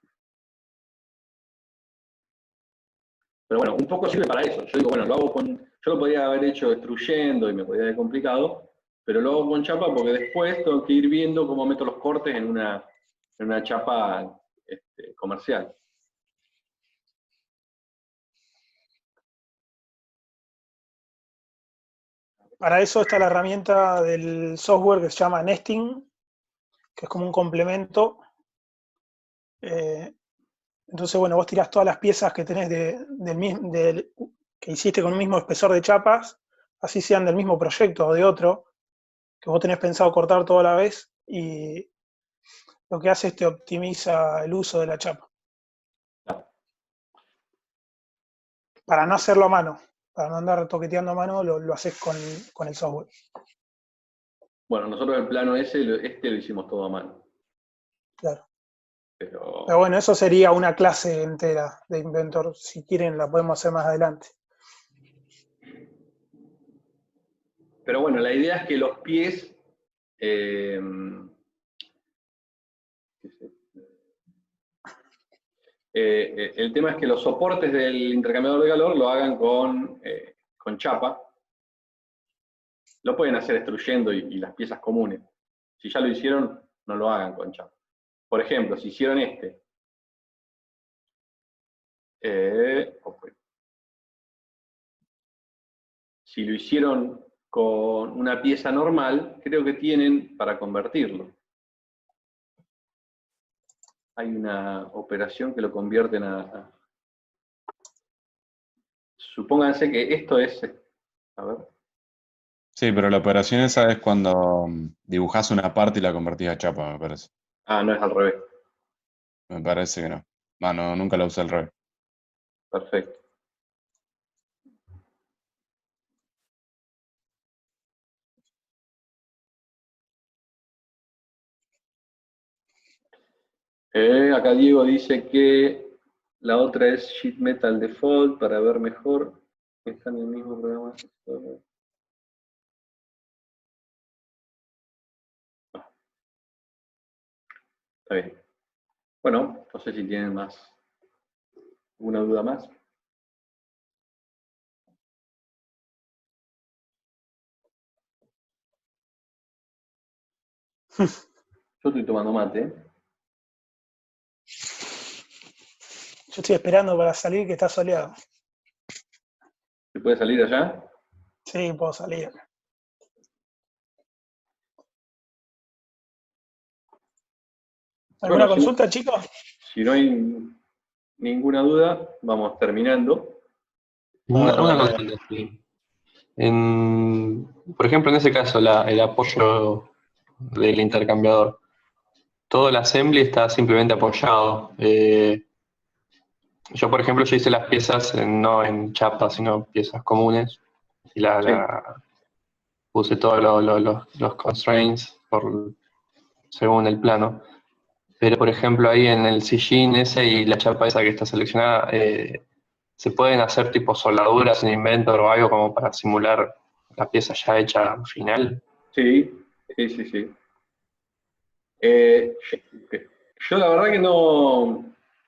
Pero bueno, un poco sirve para eso. Yo digo, bueno, yo lo podría haber hecho destruyendo y me podría haber complicado, pero lo hago con chapa porque después tengo que ir viendo cómo meto los cortes en una chapa comercial. Para eso está la herramienta del software que se llama Nesting, que es como un complemento. Entonces, bueno, vos tirás todas las piezas que tenés que hiciste con un mismo espesor de chapas, así sean del mismo proyecto o de otro, que vos tenés pensado cortar toda la vez, y lo que hace es te optimiza el uso de la chapa. Para no hacerlo a mano, para no andar toqueteando a mano, lo haces con el software. Bueno, nosotros el plano lo hicimos todo a mano. Claro. Pero bueno, eso sería una clase entera de Inventor. Si quieren, la podemos hacer más adelante. Pero bueno, la idea es que los pies... el tema es que los soportes del intercambiador de calor lo hagan con chapa. Lo pueden hacer extruyendo y las piezas comunes. Si ya lo hicieron, no lo hagan con chapa. Por ejemplo, si hicieron si lo hicieron con una pieza normal, creo que tienen para convertirlo. Hay una operación que lo convierten a... Supónganse que esto es... A ver. Sí, pero la operación esa es cuando dibujás una parte y la convertís a chapa, me parece. Ah, no es al revés. Me parece que no. No, nunca la usé al revés. Perfecto. Acá Diego dice que la otra es Sheet Metal Default para ver mejor. Está en el mismo programa. Está bien. Bueno, no sé si tienen alguna duda más. Yo estoy tomando mate. Yo estoy esperando para salir, que está soleado. ¿Se puede salir allá? Sí, puedo salir. ¿Alguna Bueno, consulta, chicos? si no hay ninguna duda, vamos terminando. Una consulta, sí. Por ejemplo, en ese caso, el apoyo del intercambiador, todo el assembly está simplemente apoyado. Yo, por ejemplo, yo hice las piezas no en chapas, sino piezas comunes, y Sí. puse todos los constraints según el plano. Pero, por ejemplo, ahí en el sillín ese y la chapa esa que está seleccionada, ¿se pueden hacer tipo soldaduras en Inventor o algo como para simular la pieza ya hecha final? Sí. Yo la verdad que no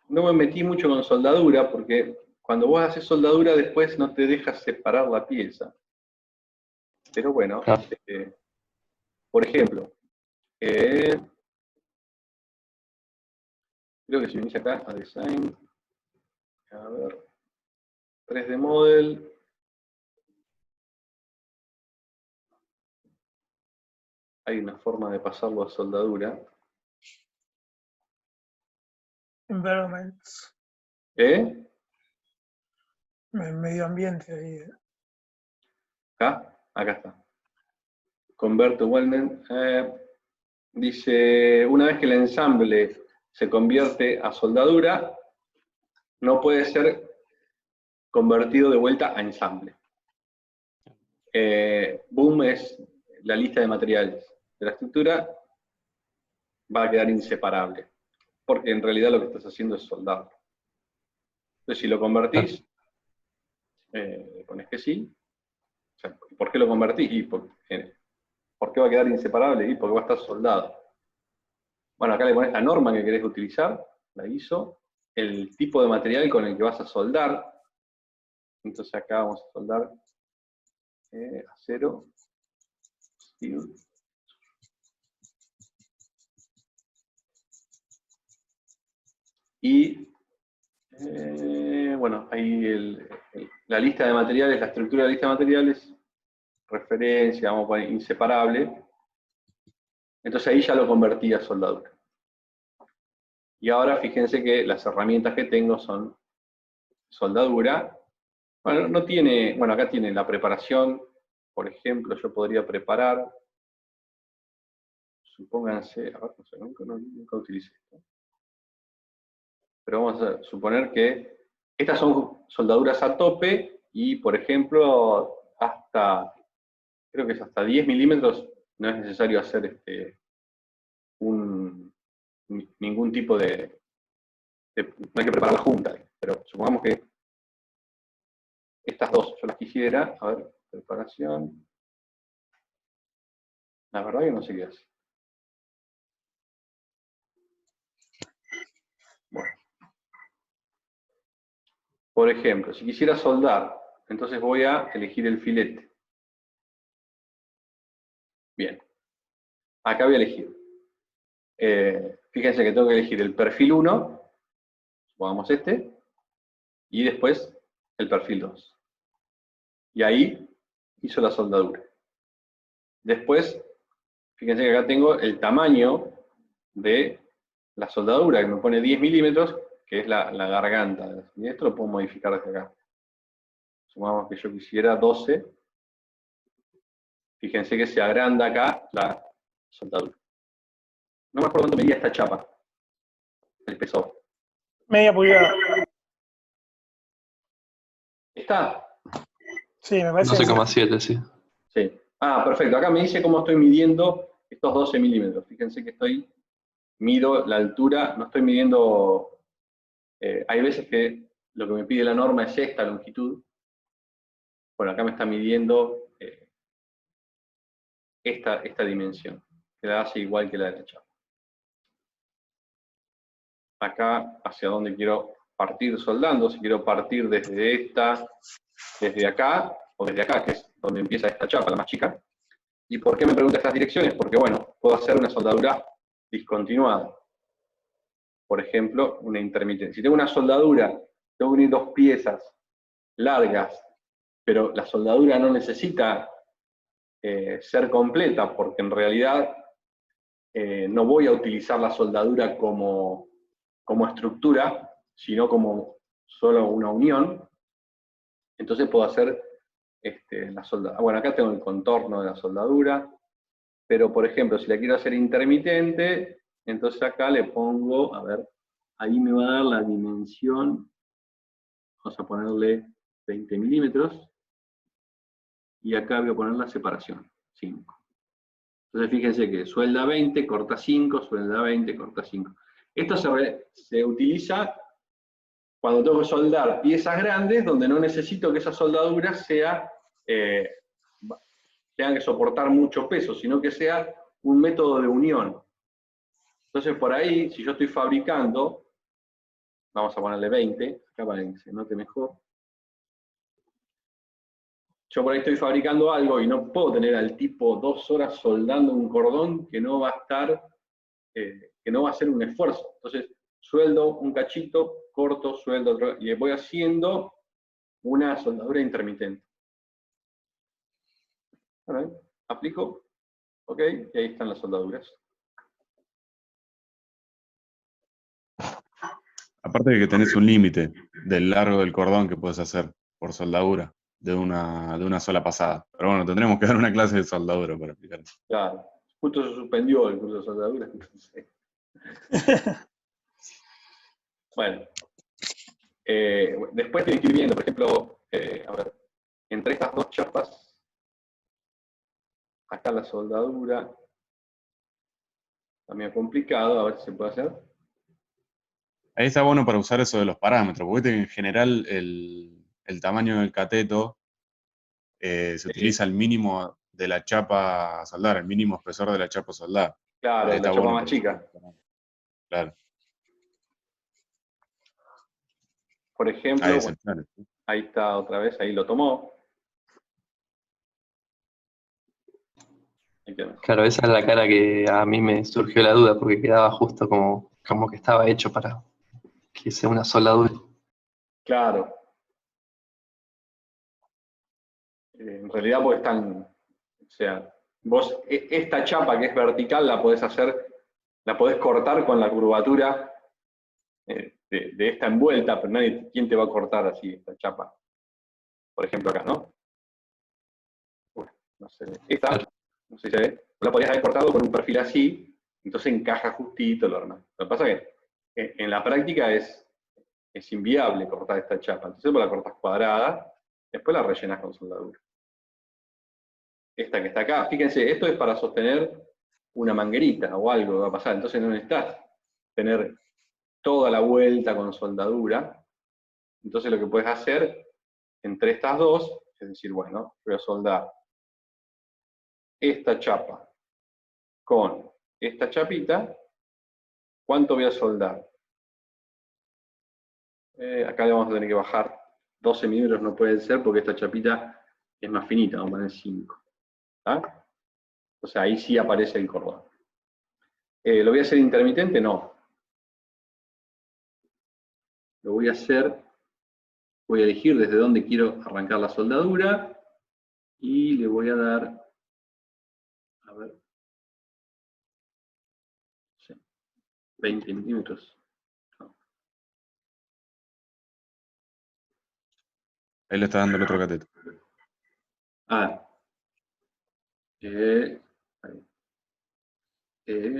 me metí mucho con soldadura, porque cuando vos haces soldadura después no te dejas separar la pieza. Pero bueno, Claro. por ejemplo, creo que si venís acá a Design, a ver, 3D Model, hay una forma de pasarlo a soldadura. Environments. medio ambiente ahí. Acá está. Convert to weldment. Dice, una vez que el ensamble se convierte a soldadura, no puede ser convertido de vuelta a ensamble. Boom es la lista de materiales de la estructura, va a quedar inseparable, porque en realidad lo que estás haciendo es soldar. Entonces, si lo convertís, pones que sí. O sea, ¿por qué lo convertís? ¿Por qué va a quedar inseparable? Y porque va a estar soldado. Bueno, acá le pones la norma que querés utilizar, la ISO, el tipo de material con el que vas a soldar. Entonces acá vamos a soldar acero, steel. Y bueno, ahí la lista de materiales, la estructura de la lista de materiales, referencia, vamos a poner inseparable. Entonces ahí ya lo convertí a soldadura. Y ahora fíjense que las herramientas que tengo son soldadura. Bueno, no tiene, bueno, acá tiene la preparación. Por ejemplo, yo podría preparar, supónganse, a ver, no sé, nunca utilicé esto. Pero vamos a suponer que estas son soldaduras a tope y, por ejemplo, hasta, creo que es hasta 10 milímetros, no es necesario hacer ningún tipo no hay que preparar la junta, pero supongamos que estas dos yo las quisiera, a ver, preparación, la verdad que no sé qué hace. Bueno. Por ejemplo, si quisiera soldar, entonces voy a elegir el filete. Bien. Acá voy a elegir. Fíjense que tengo que elegir el perfil 1, supongamos este, y después el perfil 2. Y ahí hizo la soldadura. Después, fíjense que acá tengo el tamaño de la soldadura, que me pone 10 milímetros, que es la garganta. Y esto lo puedo modificar desde acá. Supongamos que yo quisiera 12. Fíjense que se agranda acá la soldadura. No me acuerdo cuánto medía esta chapa, el peso. Media pulgada. ¿Está? Sí, me parece. 12,7, sí. Sí. Ah, perfecto. Acá me dice cómo estoy midiendo estos 12 milímetros. Fíjense que mido la altura, no estoy midiendo, hay veces que lo que me pide la norma es esta longitud. Bueno, acá me está midiendo esta dimensión, que la hace igual que la de la chapa. Acá, hacia dónde quiero partir soldando, si quiero partir desde acá, o desde acá, que es donde empieza esta chapa, la más chica. ¿Y por qué me pregunta estas direcciones? Porque, bueno, puedo hacer una soldadura discontinuada. Por ejemplo, una intermitente. Si tengo una soldadura, tengo que unir dos piezas largas, pero la soldadura no necesita ser completa, porque en realidad no voy a utilizar la soldadura como estructura, sino como solo una unión. Entonces puedo hacer la soldadura. Bueno, acá tengo el contorno de la soldadura, pero por ejemplo, si la quiero hacer intermitente, entonces acá le pongo, a ver, ahí me va a dar la dimensión, vamos a ponerle 20 milímetros, y acá voy a poner la separación, 5. Entonces fíjense que suelda 20, corta 5, suelda 20, corta 5. Esto se utiliza cuando tengo que soldar piezas grandes, donde no necesito que esas soldaduras tengan que soportar mucho peso, sino que sea un método de unión. Entonces por ahí, si yo estoy fabricando, vamos a ponerle 20, acá para que se note mejor. Yo por ahí estoy fabricando algo y no puedo tener al tipo 2 horas soldando un cordón que no va a estar, que no va a ser un esfuerzo. Entonces, sueldo un cachito, corto, sueldo otro, y voy haciendo una soldadura intermitente. Bueno, aplico, ok, y ahí están las soldaduras. Aparte de que tenés un límite del largo del cordón que puedes hacer, por soldadura de una sola pasada. Pero bueno, tendremos que dar una clase de soldadura para explicar eso. Claro. Justo se suspendió el curso de soldadura, entonces. Bueno. Después tienen que ir viendo, por ejemplo, a ver, entre estas dos chapas, acá la soldadura, está medio complicado, a ver si se puede hacer. Ahí está bueno para usar eso de los parámetros, porque viste que en general el tamaño del cateto se utiliza el mínimo de la chapa a soldar, el mínimo espesor de la chapa a soldar. Claro, Ahí la está chapa bueno más para chica. usar los parámetros. Claro. Por ejemplo, Hay bueno, excepciones. ahí está otra vez, ahí lo tomó. Ahí quedó. Claro, esa es la cara que a mí me surgió la duda, porque quedaba justo como que estaba hecho para que sea una soldadura. Claro. En realidad, pues están, o sea, vos esta chapa que es vertical la podés hacer, la podés cortar con la curvatura de esta envuelta, pero nadie, ¿quién te va a cortar así esta chapa? Por ejemplo acá, ¿no? Bueno, no sé, esta, Claro. no sé si se ve, la podrías haber cortado con un perfil así, entonces encaja justito lo armás. Lo que pasa es que en la práctica es inviable cortar esta chapa, entonces vos la cortás cuadrada, después la rellenás con soldadura. Esta que está acá, fíjense, esto es para sostener una manguerita o algo que va a pasar, entonces no necesitas tener toda la vuelta con soldadura. Entonces lo que puedes hacer entre estas dos, es decir, bueno, voy a soldar esta chapa con esta chapita, ¿cuánto voy a soldar? Acá le vamos a tener que bajar 12 milímetros, no puede ser porque esta chapita es más finita, vamos a poner 5. ¿Está? O sea, ahí sí aparece el cordón. ¿Lo voy a hacer intermitente? No. Lo voy a hacer, voy a elegir desde dónde quiero arrancar la soldadura y le voy a dar, a ver, 20 milímetros. Ahí le está dando el otro cateto. Ah,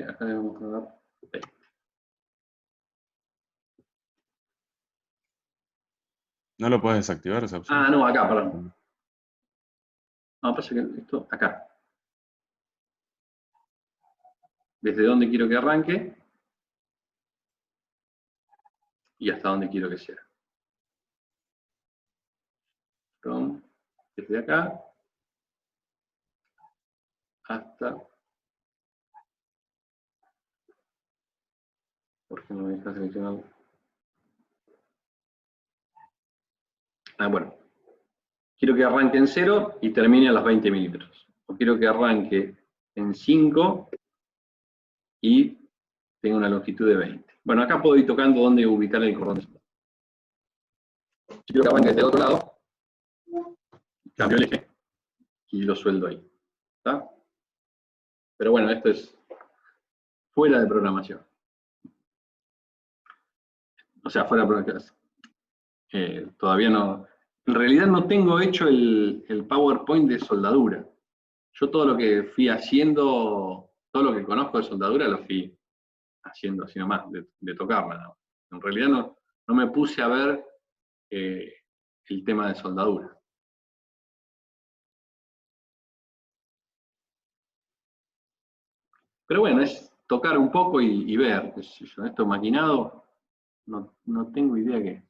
acá le vamos a dar 20. ¿No lo puedes desactivar esa opción? Ah, no, acá, perdón. No, pasa que esto, acá. Desde dónde quiero que arranque y hasta dónde quiero que sea. Entonces, desde acá hasta... ¿Por qué no me deja seleccionar? Ah, bueno. Quiero que arranque en 0 y termine a los 20 milímetros. O quiero que arranque en 5 y tenga una longitud de 20. Bueno, acá puedo ir tocando dónde ubicar el cordón. Si quiero que arranque desde el otro lado, cambio el eje y lo sueldo ahí. ¿Está? Pero bueno, esto es fuera de programación. O sea, fuera de programación. Todavía no... En realidad no tengo hecho el PowerPoint de soldadura. Yo todo lo que fui haciendo, todo lo que conozco de soldadura lo fui haciendo así nomás, de tocarla, ¿no? En realidad no me puse a ver el tema de soldadura. Pero bueno, es tocar un poco y ver. Esto maquinado, no tengo idea qué.